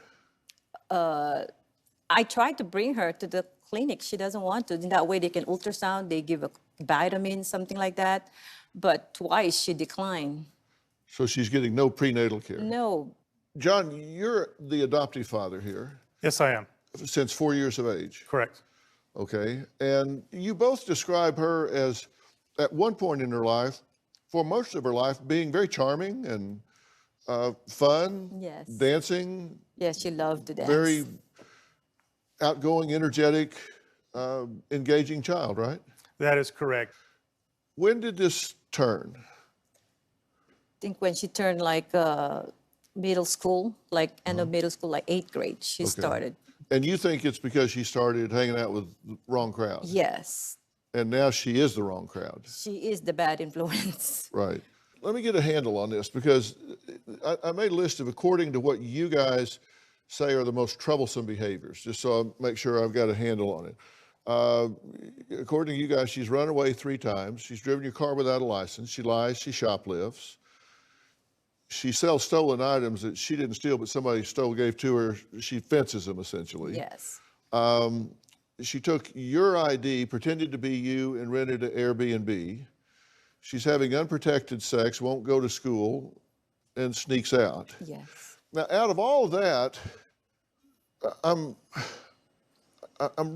C: I tried to bring her to the clinic. She doesn't want to. In that way, they can ultrasound, they give a vitamin, something like that. But twice she declined.
E: So she's getting no prenatal care?
C: No.
E: John, you're the adoptive father here.
W: Yes, I am.
E: Since 4 years of age?
W: Correct.
E: Okay, and you both describe her as, at one point in her life, for most of her life, being very charming and fun,
C: Yes.
E: dancing.
C: Yes, she loved to dance.
E: Very outgoing, energetic, engaging child, right?
W: That is correct.
E: When did this turn?
C: I think when she turned like middle school, like end of middle school, like 8th grade, she started.
E: And you think it's because she started hanging out with the wrong crowd?
C: Yes.
E: And now she is the wrong crowd.
C: She is the bad influence.
E: Right. Let me get a handle on this because I made a list of, according to what you guys say are the most troublesome behaviors, just so I make sure I've got a handle on it. According to you guys, she's run away 3 times. She's driven your car without a license. She lies. She shoplifts. She sells stolen items that she didn't steal, but somebody gave to her. She fences them, essentially.
C: Yes.
E: She took your ID, pretended to be you, and rented an Airbnb. She's having unprotected sex, won't go to school, and sneaks out.
C: Yes.
E: Now, out of all of that, I'm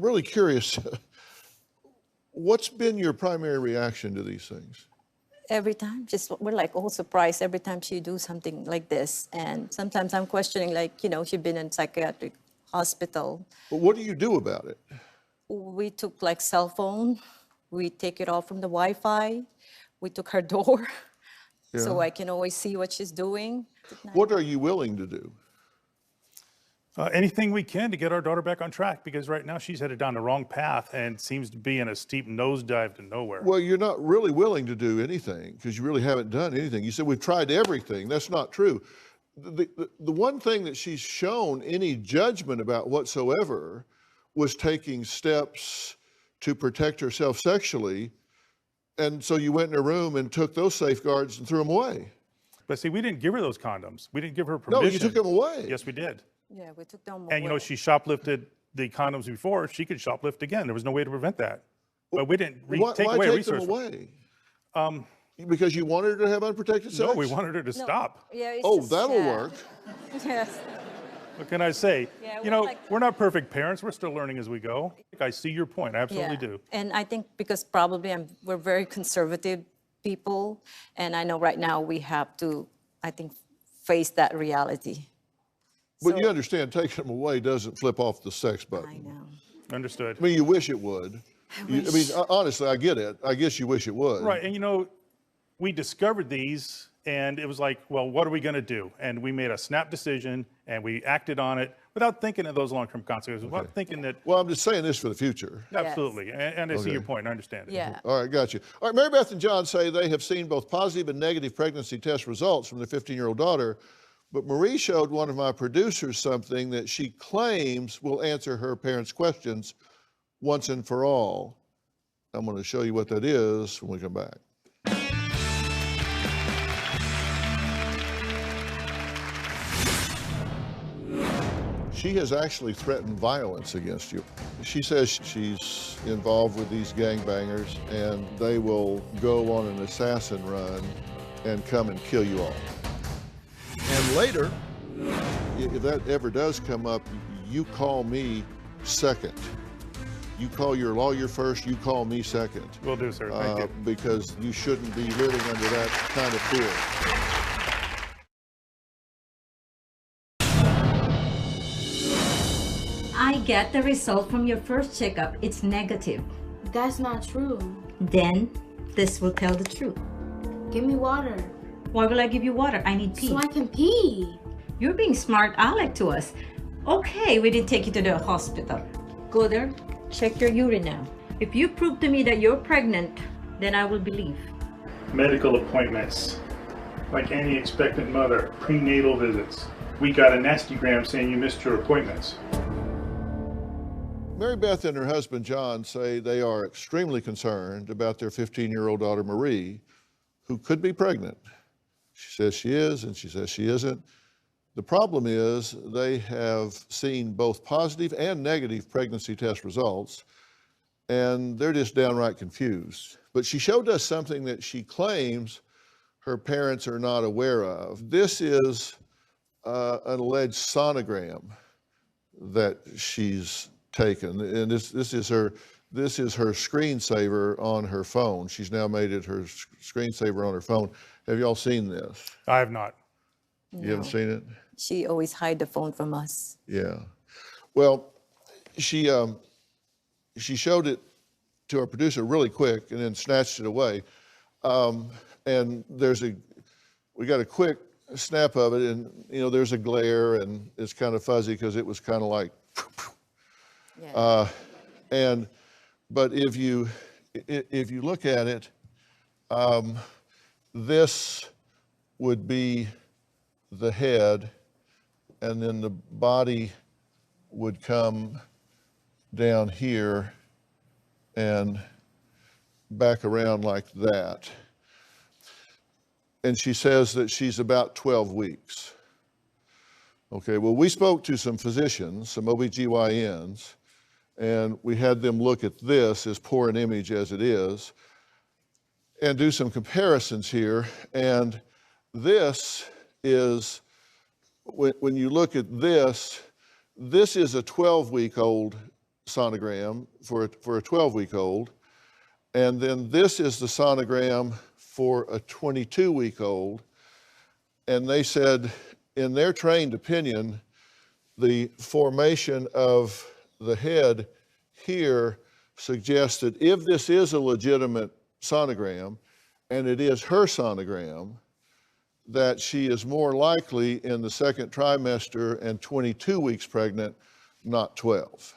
E: really curious. What's been your primary reaction to these things?
C: Every time, we're like all surprised every time she do something like this. And sometimes I'm questioning, like, she's been in psychiatric hospital.
E: But what do you do about it?
C: We took like cell phone. We take it off from the Wi-Fi. We took her door so I can always see what she's doing.
E: What are you willing to do?
W: Anything we can to get our daughter back on track, because right now she's headed down the wrong path and seems to be in a steep nosedive to nowhere.
E: Well, you're not really willing to do anything because you really haven't done anything. You said we've tried everything. That's not true. The one thing that she's shown any judgment about whatsoever was taking steps to protect herself sexually. And so you went in her room and took those safeguards and threw them away.
W: But see, we didn't give her those condoms. We didn't give her permission.
E: No, you took them away.
W: Yes, we did.
C: Yeah, we took them away.
W: And she shoplifted the condoms before. She could shoplift again. There was no way to prevent that. But we didn't take away a resource.
E: Why take them away? Because you wanted her to have unprotected sex?
W: No, we wanted her to stop.
C: Yeah,
E: that'll work.
C: Yes.
W: What can I say?
C: Yeah,
W: we're not perfect parents. We're still learning as we go. I see your point. I absolutely do.
C: And I think because probably we're very conservative people, and I know right now we have to, I think, face that reality.
E: But you understand, taking them away doesn't flip off the sex button.
C: I know.
W: Understood.
E: I mean, you wish it would. I mean, honestly, I get it. I guess you wish it would.
W: Right, and you know, we discovered these, and it was like, well, what are we going to do? And we made a snap decision, and we acted on it without thinking of those long-term consequences, without thinking that.
E: Well, I'm just saying this for the future.
W: Absolutely, and I see your point. I understand it.
C: Yeah.
E: All right, got you. All right, Mary Beth and John say they have seen both positive and negative pregnancy test results from their 15-year-old daughter, but Marie showed one of my producers something that she claims will answer her parents' questions once and for all. I'm going to show you what that is when we come back. She has actually threatened violence against you. She says she's involved with these gangbangers and they will go on an assassin run and come and kill you all. And later, if that ever does come up, you call me second. You call your lawyer first, you call me second.
W: Will do, sir. Thank you.
E: Because you shouldn't be living under that kind of fear.
G: I get the result from your first checkup. It's negative.
B: That's not true.
G: Then this will tell the truth.
B: Give me water.
G: Why will I give you water? I need pee.
B: So I can pee.
G: You're being smart aleck to us. Okay, we didn't take you to the hospital. Go there, check your urine now. If you prove to me that you're pregnant, then I will believe.
W: Medical appointments, like any expectant mother, prenatal visits. We got a nastygram saying you missed your appointments.
E: Mary Beth and her husband John say they are extremely concerned about their 15-year-old daughter Marie, who could be pregnant. She says she is, and she says she isn't. The problem is they have seen both positive and negative pregnancy test results, and they're just downright confused. But she showed us something that she claims her parents are not aware of. This is an alleged sonogram that she's taken, and this is her screensaver on her phone. She's now made it her screensaver on her phone. Have y'all seen this?
W: I have not.
E: You haven't seen it?
C: She always hide the phone from us.
E: Yeah. Well, she showed it to our producer really quick and then snatched it away. And we got a quick snap of it, and you know there's a glare and it's kind of fuzzy because it was kind of like. Yeah. But if you look at it, this would be the head, and then the body would come down here and back around like that. And she says that she's about 12 weeks. Okay, well, we spoke to some physicians, some OBGYNs, and we had them look at this, as poor an image as it is, and do some comparisons here. And this is, when you look at this is a 12-week-old sonogram for a 12-week-old, and then this is the sonogram for a 22-week-old. And they said, in their trained opinion, the formation of the head here suggests that if this is a legitimate sonogram, and it is her sonogram, that she is more likely in the second trimester and 22 weeks pregnant, not 12.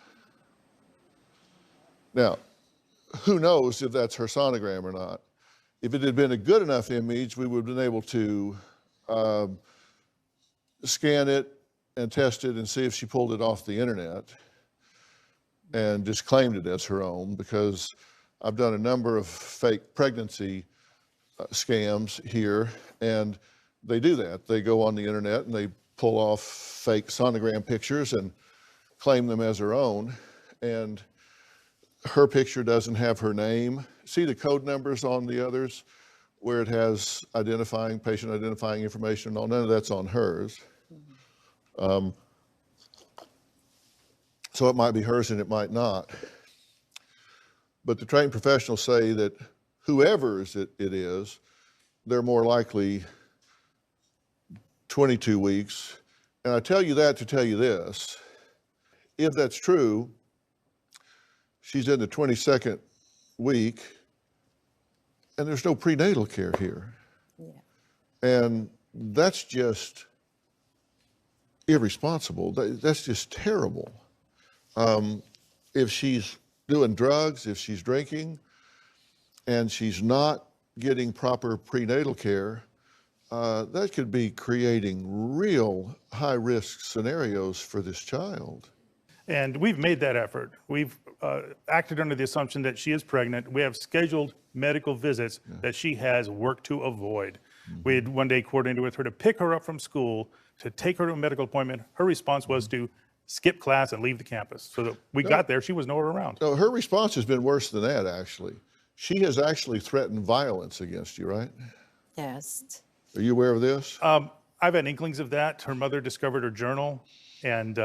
E: Now, who knows if that's her sonogram or not? If it had been a good enough image, we would have been able to scan it and test it and see if she pulled it off the internet and just claimed it as her own, because I've done a number of fake pregnancy scams here, and they do that. They go on the internet and they pull off fake sonogram pictures and claim them as her own, and her picture doesn't have her name. See the code numbers on the others where it has patient identifying information and all? None of that's on hers. So it might be hers and it might not. But the trained professionals say that whoever it is, they're more likely 22 weeks And I tell you that to tell you this. If that's true, she's in the 22nd week, and there's no prenatal care here.
C: Yeah.
E: And that's just irresponsible. That's just terrible. If she's doing drugs, if she's drinking, and she's not getting proper prenatal care, that could be creating real high-risk scenarios for this child.
W: And we've made that effort. We've acted under the assumption that she is pregnant. We have scheduled medical visits that she has worked to avoid. We had one day coordinated with her to pick her up from school, to take her to a medical appointment. Her response was to skip class and leave the campus. So that we got there, she was nowhere around.
E: No, her response has been worse than that, actually. She has actually threatened violence against you, right?
C: Yes.
E: Are you aware of this?
W: I've had inklings of that. Her mother discovered her journal and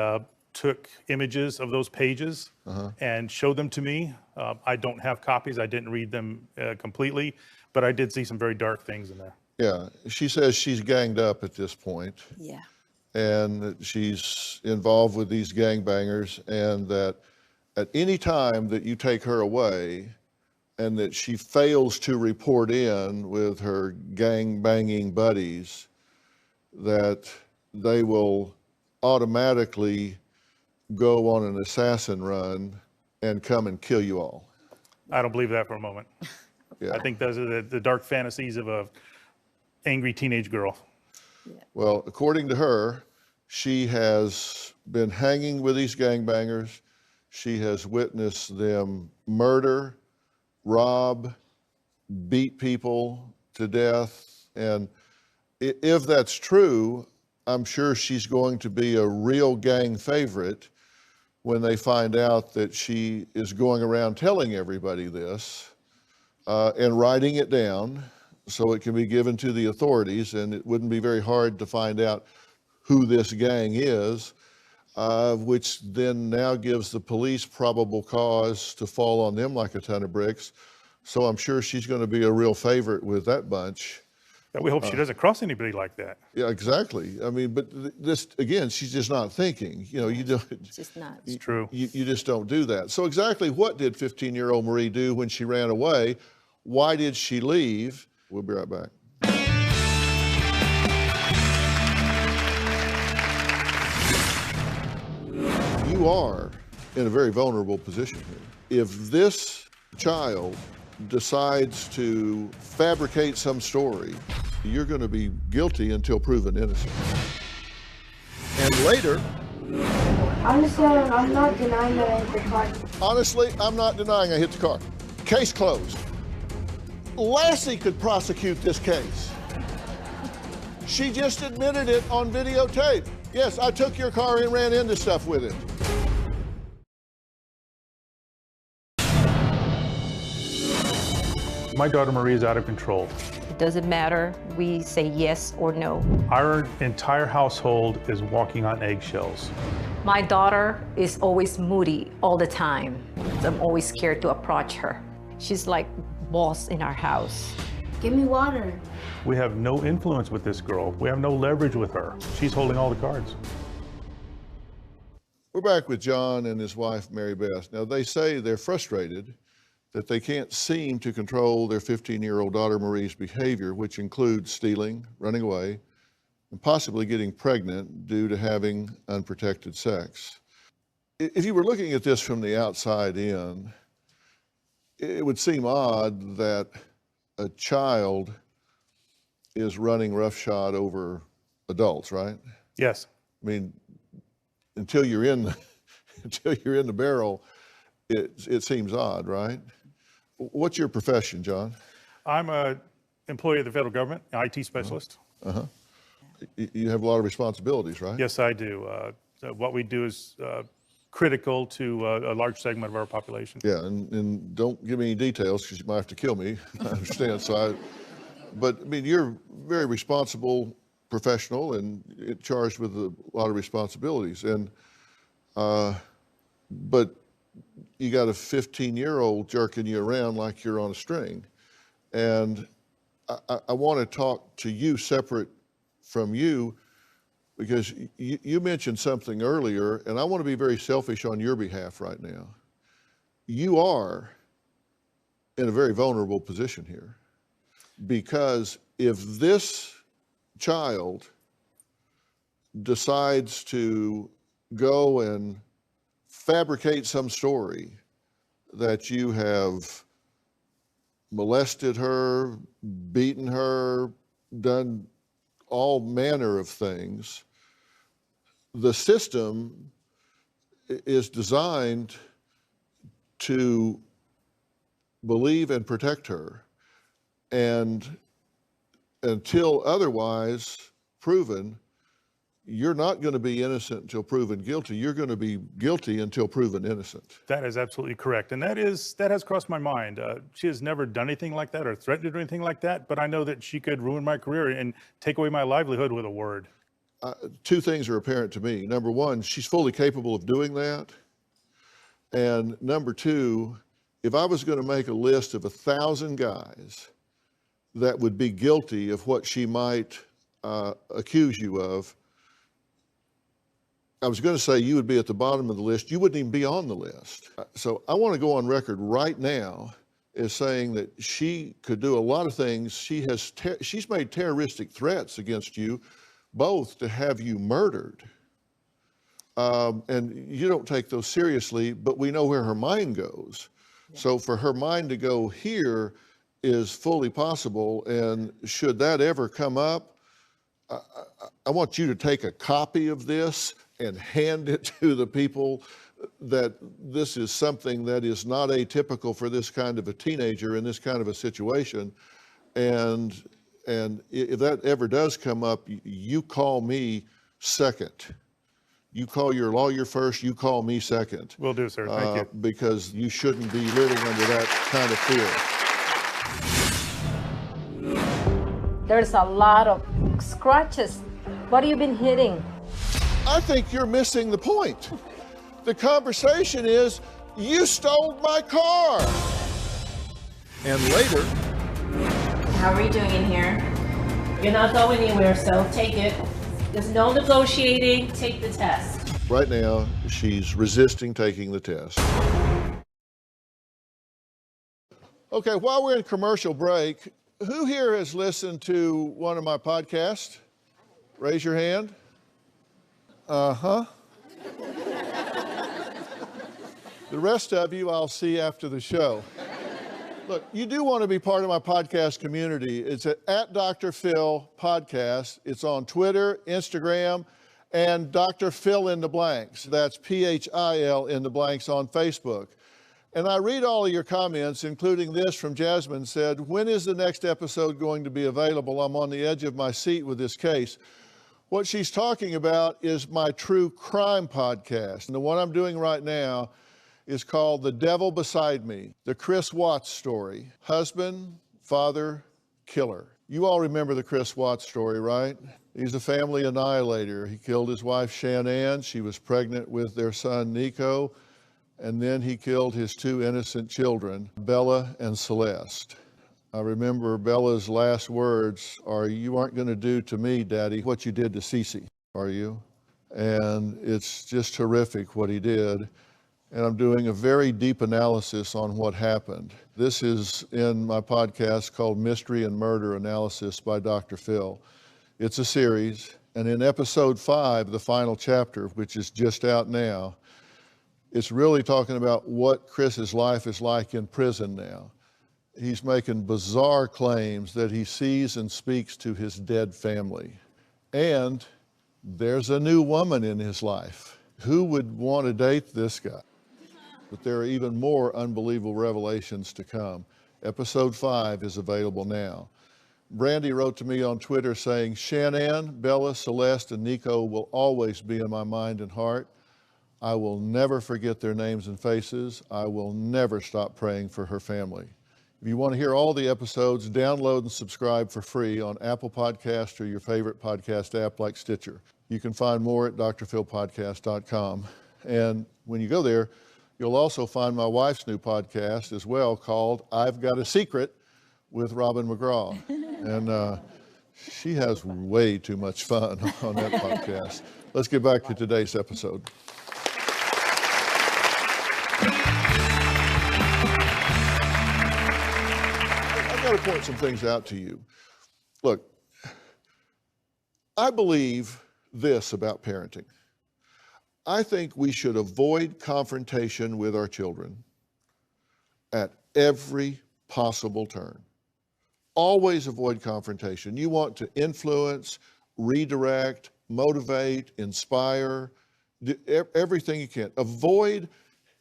W: took images of those pages and showed them to me. I don't have copies. I didn't read them completely, but I did see some very dark things in there.
E: Yeah, she says she's ganged up at this point.
C: Yeah.
E: And that she's involved with these gangbangers, and that at any time that you take her away and that she fails to report in with her gang-banging buddies, that they will automatically go on an assassin run and come and kill you all.
W: I don't believe that for a moment.
E: Yeah.
W: I think those are the dark fantasies of a angry teenage girl.
E: Well, according to her, she has been hanging with these gangbangers. She has witnessed them murder, rob, beat people to death. And if that's true, I'm sure she's going to be a real gang favorite when they find out that she is going around telling everybody this and writing it down so it can be given to the authorities, and it wouldn't be very hard to find out who this gang is, which then now gives the police probable cause to fall on them like a ton of bricks. So I'm sure she's going to be a real favorite with that bunch.
W: Yeah, we hope she doesn't cross anybody like that.
E: Yeah, exactly. I mean, but this, again, she's just not thinking. You know, you don't.
C: Just not.
W: It's true.
E: You just don't do that. So exactly what did 15-year-old Marie do when she ran away? Why did she leave? We'll be right back. You are in a very vulnerable position here. If this child decides to fabricate some story, you're going to be guilty until proven innocent. And later,
B: Honestly, I'm not denying that I hit the car.
E: honestly, I'm not denying I hit the car. Case closed. Lassie could prosecute this case. She just admitted it on videotape. Yes, I took your car and ran into stuff with it.
W: My daughter Marie is out of control.
X: It doesn't matter. We say yes or no.
W: Our entire household is walking on eggshells.
X: My daughter is always moody all the time. I'm always scared to approach her. She's like boss in our house.
B: Give me water.
W: We have no influence with this girl. We have no leverage with her. She's holding all the cards.
E: We're back with John and his wife, Mary Beth. Now, they say they're frustrated that they can't seem to control their 15-year-old daughter Marie's behavior, which includes stealing, running away, and possibly getting pregnant due to having unprotected sex. If you were looking at this from the outside in, it would seem odd that a child is running roughshod over adults, right?
W: Yes.
E: I mean, until you're in the barrel, it seems odd, right? What's your profession, John?
W: I'm an employee of the federal government, an IT specialist.
E: Uh-huh. You have a lot of responsibilities, right?
W: Yes, I do. What we do is critical to a large segment of our population.
E: Yeah, and don't give me any details because you might have to kill me. I understand. But I mean, you're a very responsible professional and charged with a lot of responsibilities. And but you got a 15-year-old jerking you around like you're on a string. And I want to talk to you separate from you. because you mentioned something earlier, and I want to be very selfish on your behalf right now. You are in a very vulnerable position here, because if this child decides to go and fabricate some story that you have molested her, beaten her, done all manner of things, the system is designed to believe and protect her. And until otherwise proven, you're not going to be innocent until proven guilty. You're going to be guilty until proven innocent.
W: That is absolutely correct. And that has crossed my mind. She has never done anything like that or threatened to do anything like that, but I know that she could ruin my career and take away my livelihood with a word.
E: Two things are apparent to me. Number one, she's fully capable of doing that. And number two, if I was going to make a list of 1,000 guys that would be guilty of what she might accuse you of, I was going to say you would be at the bottom of the list. You wouldn't even be on the list. So I want to go on record right now as saying that she could do a lot of things. She's made terroristic threats against you, both to have you murdered. And you don't take those seriously, but we know where her mind goes. Yeah. So for her mind to go here is fully possible. And should that ever come up, I want you to take a copy of this and hand it to the people that this is something that is not atypical for this kind of a teenager in this kind of a situation. And if that ever does come up, you call me second. You call your lawyer first, you call me second.
W: Will do, sir. Thank you.
E: Because you shouldn't be living under that kind of fear.
V: There's a lot of scratches. What have you been hitting?
E: I think you're missing the point. The conversation is, you stole my car. And later.
I: How are you doing in here? You're not going anywhere, so take it. There's no negotiating, take the test.
E: Right now, she's resisting taking the test. Okay, while we're in commercial break, who here has listened to one of my podcasts? Raise your hand. Uh-huh. The rest of you I'll see after the show. Look, you do want to be part of my podcast community. It's at Dr. Phil Podcast. It's on Twitter, Instagram, and Dr. Phil in the Blanks. That's PHIL in the Blanks on Facebook. And I read all of your comments, including this from Jasmine, said, when is the next episode going to be available? I'm on the edge of my seat with this case. What she's talking about is my true crime podcast. And the one I'm doing right now is called The Devil Beside Me, the Chris Watts story. Husband, father, killer. You all remember the Chris Watts story, right? He's a family annihilator. He killed his wife, Shanann. She was pregnant with their son, Nico. And then he killed his two innocent children, Bella and Celeste. I remember Bella's last words are, you aren't going to do to me, Daddy, what you did to Cece, are you? And it's just horrific what he did. And I'm doing a very deep analysis on what happened. This is in my podcast called Mystery and Murder Analysis by Dr. Phil. It's a series, and in episode 5, the final chapter, which is just out now, it's really talking about what Chris's life is like in prison now. He's making bizarre claims that he sees and speaks to his dead family. And there's a new woman in his life. Who would want to date this guy? But there are even more unbelievable revelations to come. Episode 5 is available now. Brandy wrote to me on Twitter saying, Shanann, Bella, Celeste, and Nico will always be in my mind and heart. I will never forget their names and faces. I will never stop praying for her family. If you want to hear all the episodes, download and subscribe for free on Apple Podcasts or your favorite podcast app like Stitcher. You can find more at drphilpodcast.com. And when you go there, you'll also find my wife's new podcast as well called I've Got a Secret with Robin McGraw. And She has way too much fun on that podcast. Let's get back to today's episode. I've got to point some things out to you. Look, I believe this about parenting. I think we should avoid confrontation with our children at every possible turn. Always avoid confrontation. You want to influence, redirect, motivate, inspire, do everything you can. Avoid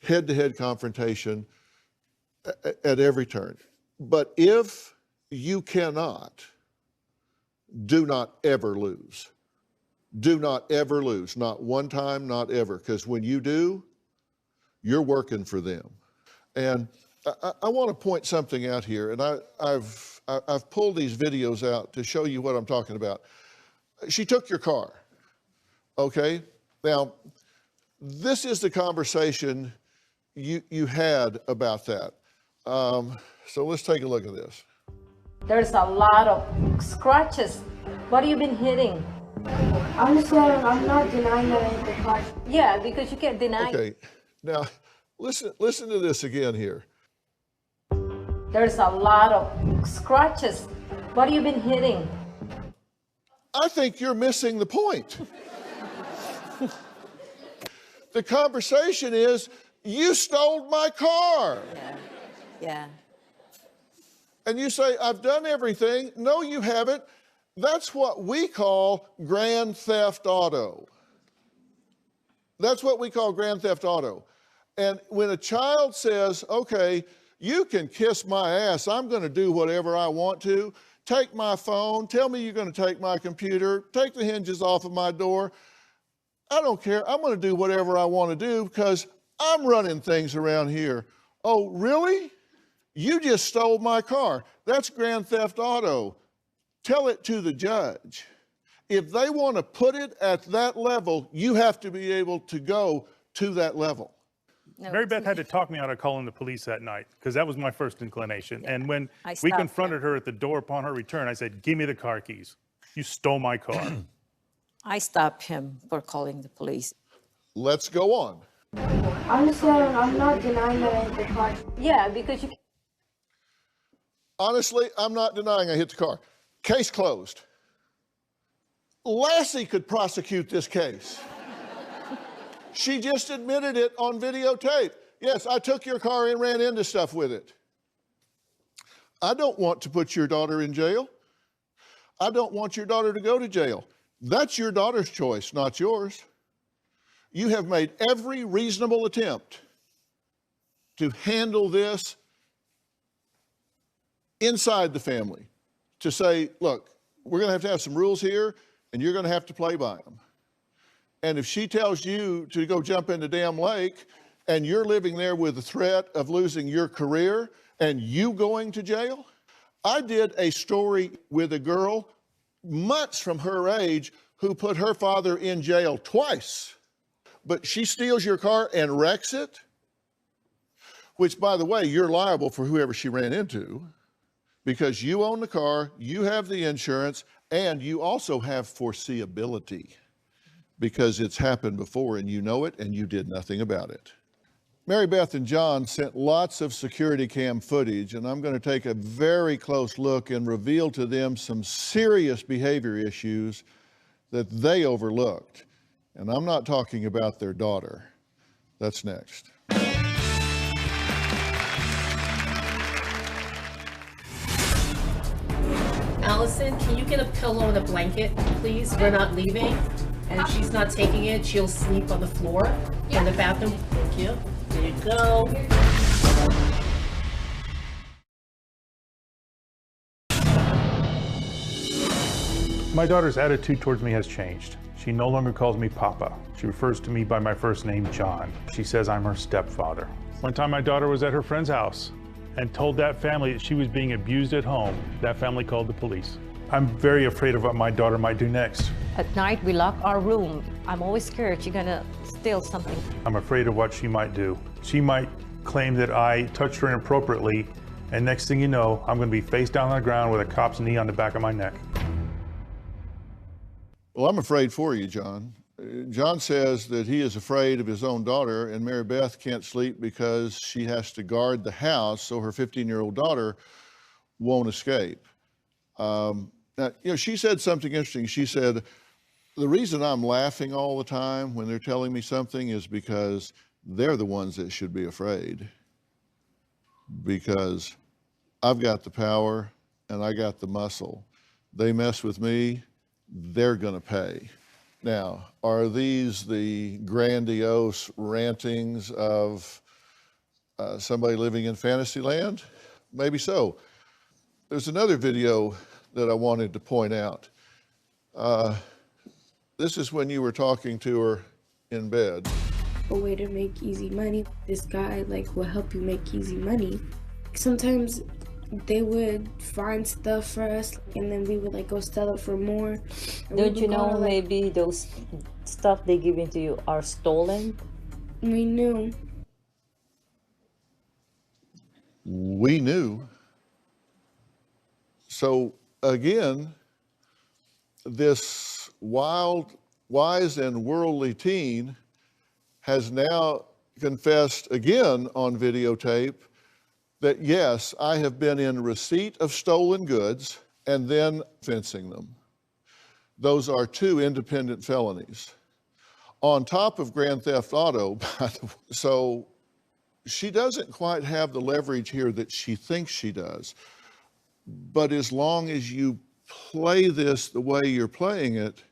E: head-to-head confrontation at every turn. But if you cannot, do not ever lose. Do not ever lose, not one time, not ever, because when you do, you're working for them. And I want to point something out here, and I've pulled these videos out to show you what I'm talking about. She took your car, okay? Now, this is the conversation you had about that. So let's take a look at this.
V: There's a lot of scratches. What have you been hitting?
B: I'm not denying that I hit the car.
V: Yeah, because you can't deny.
E: Okay, now listen to this again here.
V: There's a lot of scratches. What have you been hitting?
E: I think you're missing the point. The conversation is, you stole my car.
C: Yeah.
E: And you say, I've done everything. No, you haven't. That's what we call grand theft auto. That's what we call grand theft auto. And when a child says, okay, you can kiss my ass, I'm going to do whatever I want to, take my phone, tell me you're going to take my computer, take the hinges off of my door, I don't care, I'm going to do whatever I want to do because I'm running things around here. Oh, really? You just stole my car. That's grand theft auto. Tell it to the judge. If they want to put it at that level, you have to be able to go to that level.
W: No, Mary Beth had to talk me out of calling the police that night because that was my first inclination. Yeah. And when we confronted her at the door upon her return, I said, give me the car keys. You stole my car.
C: I stopped him for calling the police.
E: Let's go on.
B: I'm not denying that I hit the car.
V: Yeah, because you...
E: Honestly, I'm not denying I hit the car. Case closed. Lassie could prosecute this case. She just admitted it on videotape. Yes, I took your car and ran into stuff with it. I don't want to put your daughter in jail. I don't want your daughter to go to jail. That's your daughter's choice, not yours. You have made every reasonable attempt to handle this inside the family, to say, look, we're going to have some rules here, and you're going to have to play by them. And if she tells you to go jump in the damn lake, and you're living there with the threat of losing your career and you going to jail. I did a story with a girl months from her age who put her father in jail twice, but she steals your car and wrecks it, which, by the way, you're liable for whoever she ran into because you own the car, you have the insurance, and you also have foreseeability because it's happened before and you know it and you did nothing about it. Mary Beth and John sent lots of security cam footage, and I'm going to take a very close look and reveal to them some serious behavior issues that they overlooked. And I'm not talking about their daughter. That's next.
I: Allison, can you get a pillow and a blanket, please? We're not leaving. And if she's not taking it, she'll sleep on the floor in the bathroom. Thank you. There you go.
W: My daughter's attitude towards me has changed. She no longer calls me Papa. She refers to me by my first name, John. She says I'm her stepfather. One time my daughter was at her friend's house and told that family that she was being abused at home. That family called the police. I'm very afraid of what my daughter might do next.
X: At night, we lock our room. I'm always scared she's gonna steal something.
W: I'm afraid of what she might do. She might claim that I touched her inappropriately, and next thing you know, I'm gonna be face down on the ground with a cop's knee on the back of my neck.
E: Well, I'm afraid for you, John. John says that he is afraid of his own daughter, and Mary Beth can't sleep because she has to guard the house so her 15-year-old daughter won't escape. Now, she said something interesting. She said, the reason I'm laughing all the time when they're telling me something is because they're the ones that should be afraid. Because I've got the power and I got the muscle. They mess with me, they're gonna pay. Now, are these the grandiose rantings of somebody living in fantasy land? Maybe so. There's another video that I wanted to point out. This is when you were talking to her in bed.
F: A way to make easy money. This guy will help you make easy money. Sometimes they would find stuff for us and then we would go sell it for more.
X: Don't you know maybe those stuff they give to you are stolen?
F: We knew.
E: We knew. So again, this wild, wise and worldly teen has now confessed again on videotape that yes, I have been in receipt of stolen goods and then fencing them. Those are 2 independent felonies. On top of grand theft auto, by the way. So she doesn't quite have the leverage here that she thinks she does. But as long as you play this the way you're playing it,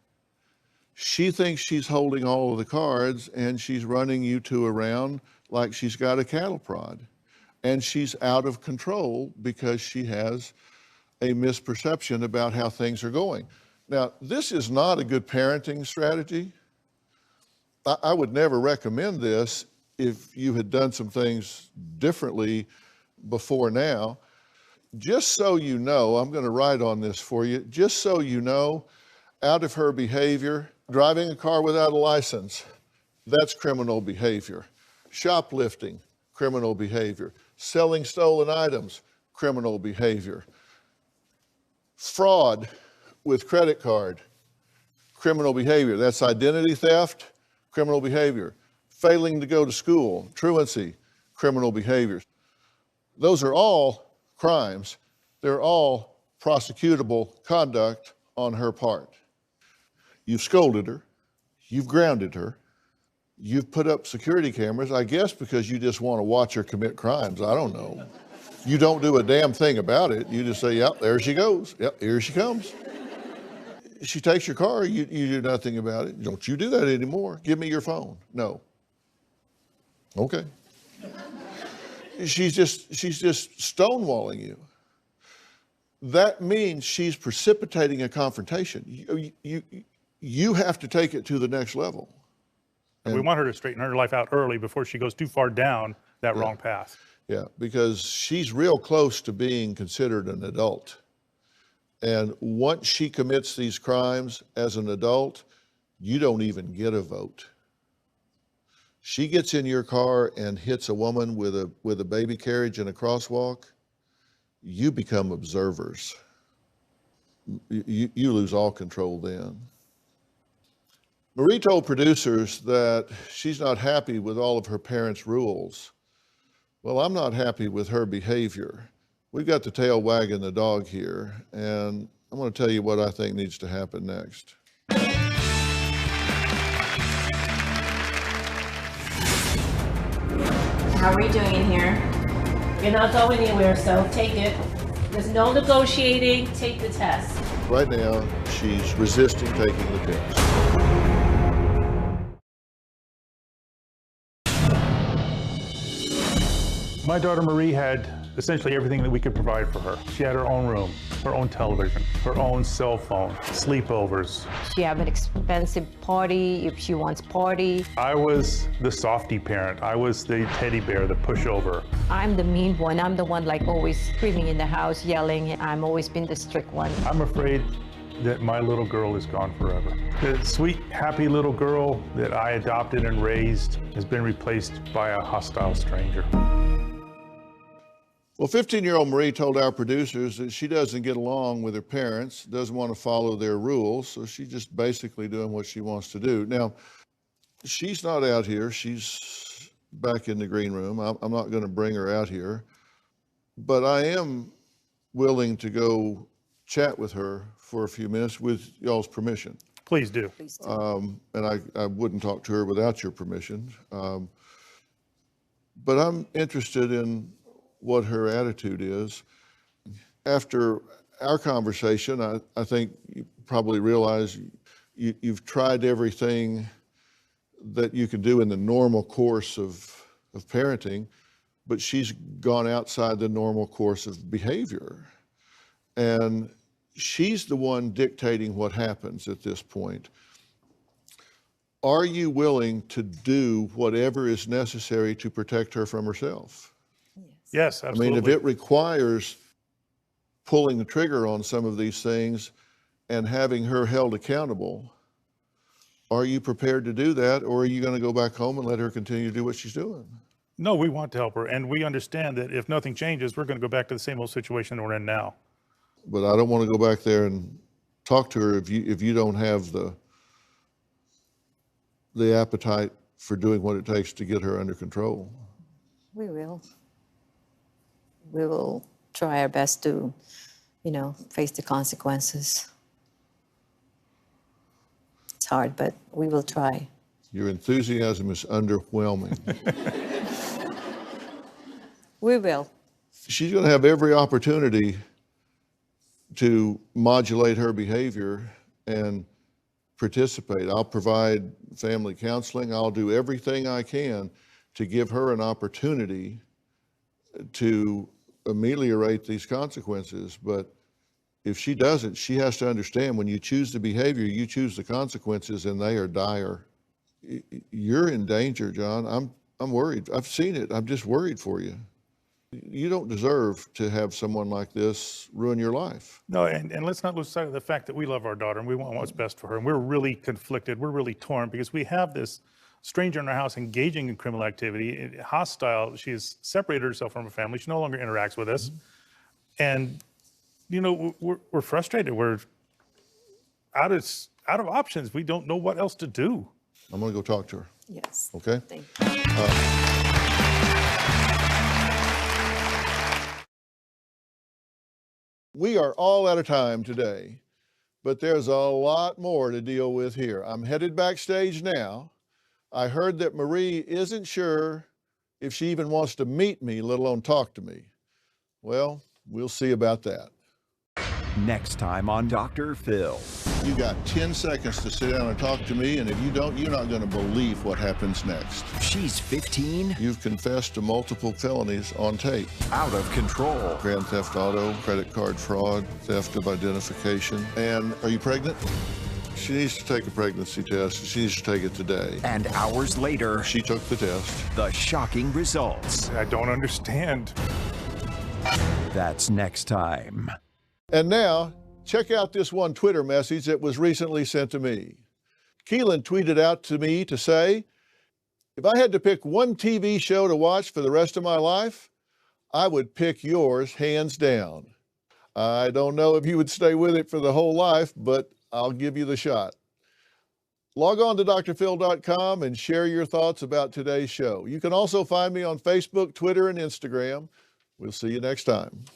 E: she thinks she's holding all of the cards and she's running you 2 around like she's got a cattle prod. And she's out of control because she has a misperception about how things are going. Now, this is not a good parenting strategy. I would never recommend this if you had done some things differently before now. Just so you know, I'm going to write on this for you, just so you know, out of her behavior, driving a car without a license, that's criminal behavior. Shoplifting, criminal behavior. Selling stolen items, criminal behavior. Fraud with credit card, criminal behavior. That's identity theft, criminal behavior. Failing to go to school, truancy, criminal behavior. Those are all crimes. They're all prosecutable conduct on her part. You've scolded her, you've grounded her, you've put up security cameras, I guess because you just want to watch her commit crimes, I don't know. You don't do a damn thing about it. You just say, yep, there she goes. Yep, here she comes. She takes your car, you do nothing about it. Don't you do that anymore. Give me your phone. No. Okay. She's just stonewalling you. That means she's precipitating a confrontation. You have to take it to the next level.
W: And we want her to straighten her life out early before she goes too far down that wrong path.
E: Yeah, because she's real close to being considered an adult. And once she commits these crimes as an adult, you don't even get a vote. She gets in your car and hits a woman with a baby carriage in a crosswalk, you become observers. You lose all control then. Marie told producers that she's not happy with all of her parents' rules. Well, I'm not happy with her behavior. We've got the tail wagging the dog here, and I'm going to tell you what I think needs to happen next.
I: How are you doing in here? You're not going anywhere, so take it. There's no negotiating, take the test.
E: Right now, she's resisting taking the test.
W: My daughter Marie had essentially everything that we could provide for her. She had her own room, her own television, her own cell phone, sleepovers.
X: She have an expensive party if she wants party.
W: I was the softy parent. I was the teddy bear, the pushover.
X: I'm the mean one. I'm the one like always screaming in the house, yelling. I'm always been the strict one.
W: I'm afraid that my little girl is gone forever. The sweet, happy little girl that I adopted and raised has been replaced by a hostile stranger.
E: Well, 15-year-old Marie told our producers that she doesn't get along with her parents, doesn't want to follow their rules, so she's just basically doing what she wants to do. Now, she's not out here. She's back in the green room. I'm not going to bring her out here, but I am willing to go chat with her for a few minutes with y'all's permission.
W: Please do.
E: And I wouldn't talk to her without your permission. But I'm interested in what her attitude is. After our conversation, I think you probably realize you've tried everything that you can do in the normal course of parenting, but she's gone outside the normal course of behavior. And she's the one dictating what happens at this point. Are you willing to do whatever is necessary to protect her from herself?
W: Yes, absolutely.
E: I mean, if it requires pulling the trigger on some of these things and having her held accountable, are you prepared to do that, or are you going to go back home and let her continue to do what she's doing?
W: No, we want to help her, and we understand that if nothing changes, we're going to go back to the same old situation we're in now.
E: But I don't want to go back there and talk to her if you don't have the appetite for doing what it takes to get her under control.
C: We will. We will try our best to, face the consequences. It's hard, but we will try.
E: Your enthusiasm is underwhelming.
C: We will.
E: She's going to have every opportunity to modulate her behavior and participate. I'll provide family counseling. I'll do everything I can to give her an opportunity to ameliorate these consequences. But if she doesn't, she has to understand when you choose the behavior, you choose the consequences, and they are dire. You're in danger, John. I'm worried. I've seen it. I'm just worried for you. You don't deserve to have someone like this ruin your life.
W: No, and let's not lose sight of the fact that we love our daughter and we want what's best for her. And we're really conflicted. We're really torn because we have this stranger in our house engaging in criminal activity, hostile. She's separated herself from her family. She no longer interacts with us. And, we're frustrated. We're out of options. We don't know what else to do.
E: I'm going to go talk to her.
C: Yes.
E: Okay?
C: Thank you.
E: We are all out of time today, but there's a lot more to deal with here. I'm headed backstage now. I heard that Marie isn't sure if she even wants to meet me, let alone talk to me. Well, we'll see about that.
A: Next time on Dr. Phil.
E: You got 10 seconds to sit down and talk to me, and if you don't, you're not going to believe what happens next.
A: She's 15.
E: You've confessed to multiple felonies on tape.
A: Out of control.
E: Grand theft auto, credit card fraud, theft of identification. And are you pregnant? She needs to take a pregnancy test. She needs to take it today.
A: And hours later,
E: she took the test.
A: The shocking results.
W: I don't understand.
A: That's next time.
E: And now, check out this one Twitter message that was recently sent to me. Keelan tweeted out to me to say, if I had to pick one TV show to watch for the rest of my life, I would pick yours hands down. I don't know if you would stay with it for the whole life, but I'll give you the shot. Log on to drphil.com and share your thoughts about today's show. You can also find me on Facebook, Twitter, and Instagram. We'll see you next time.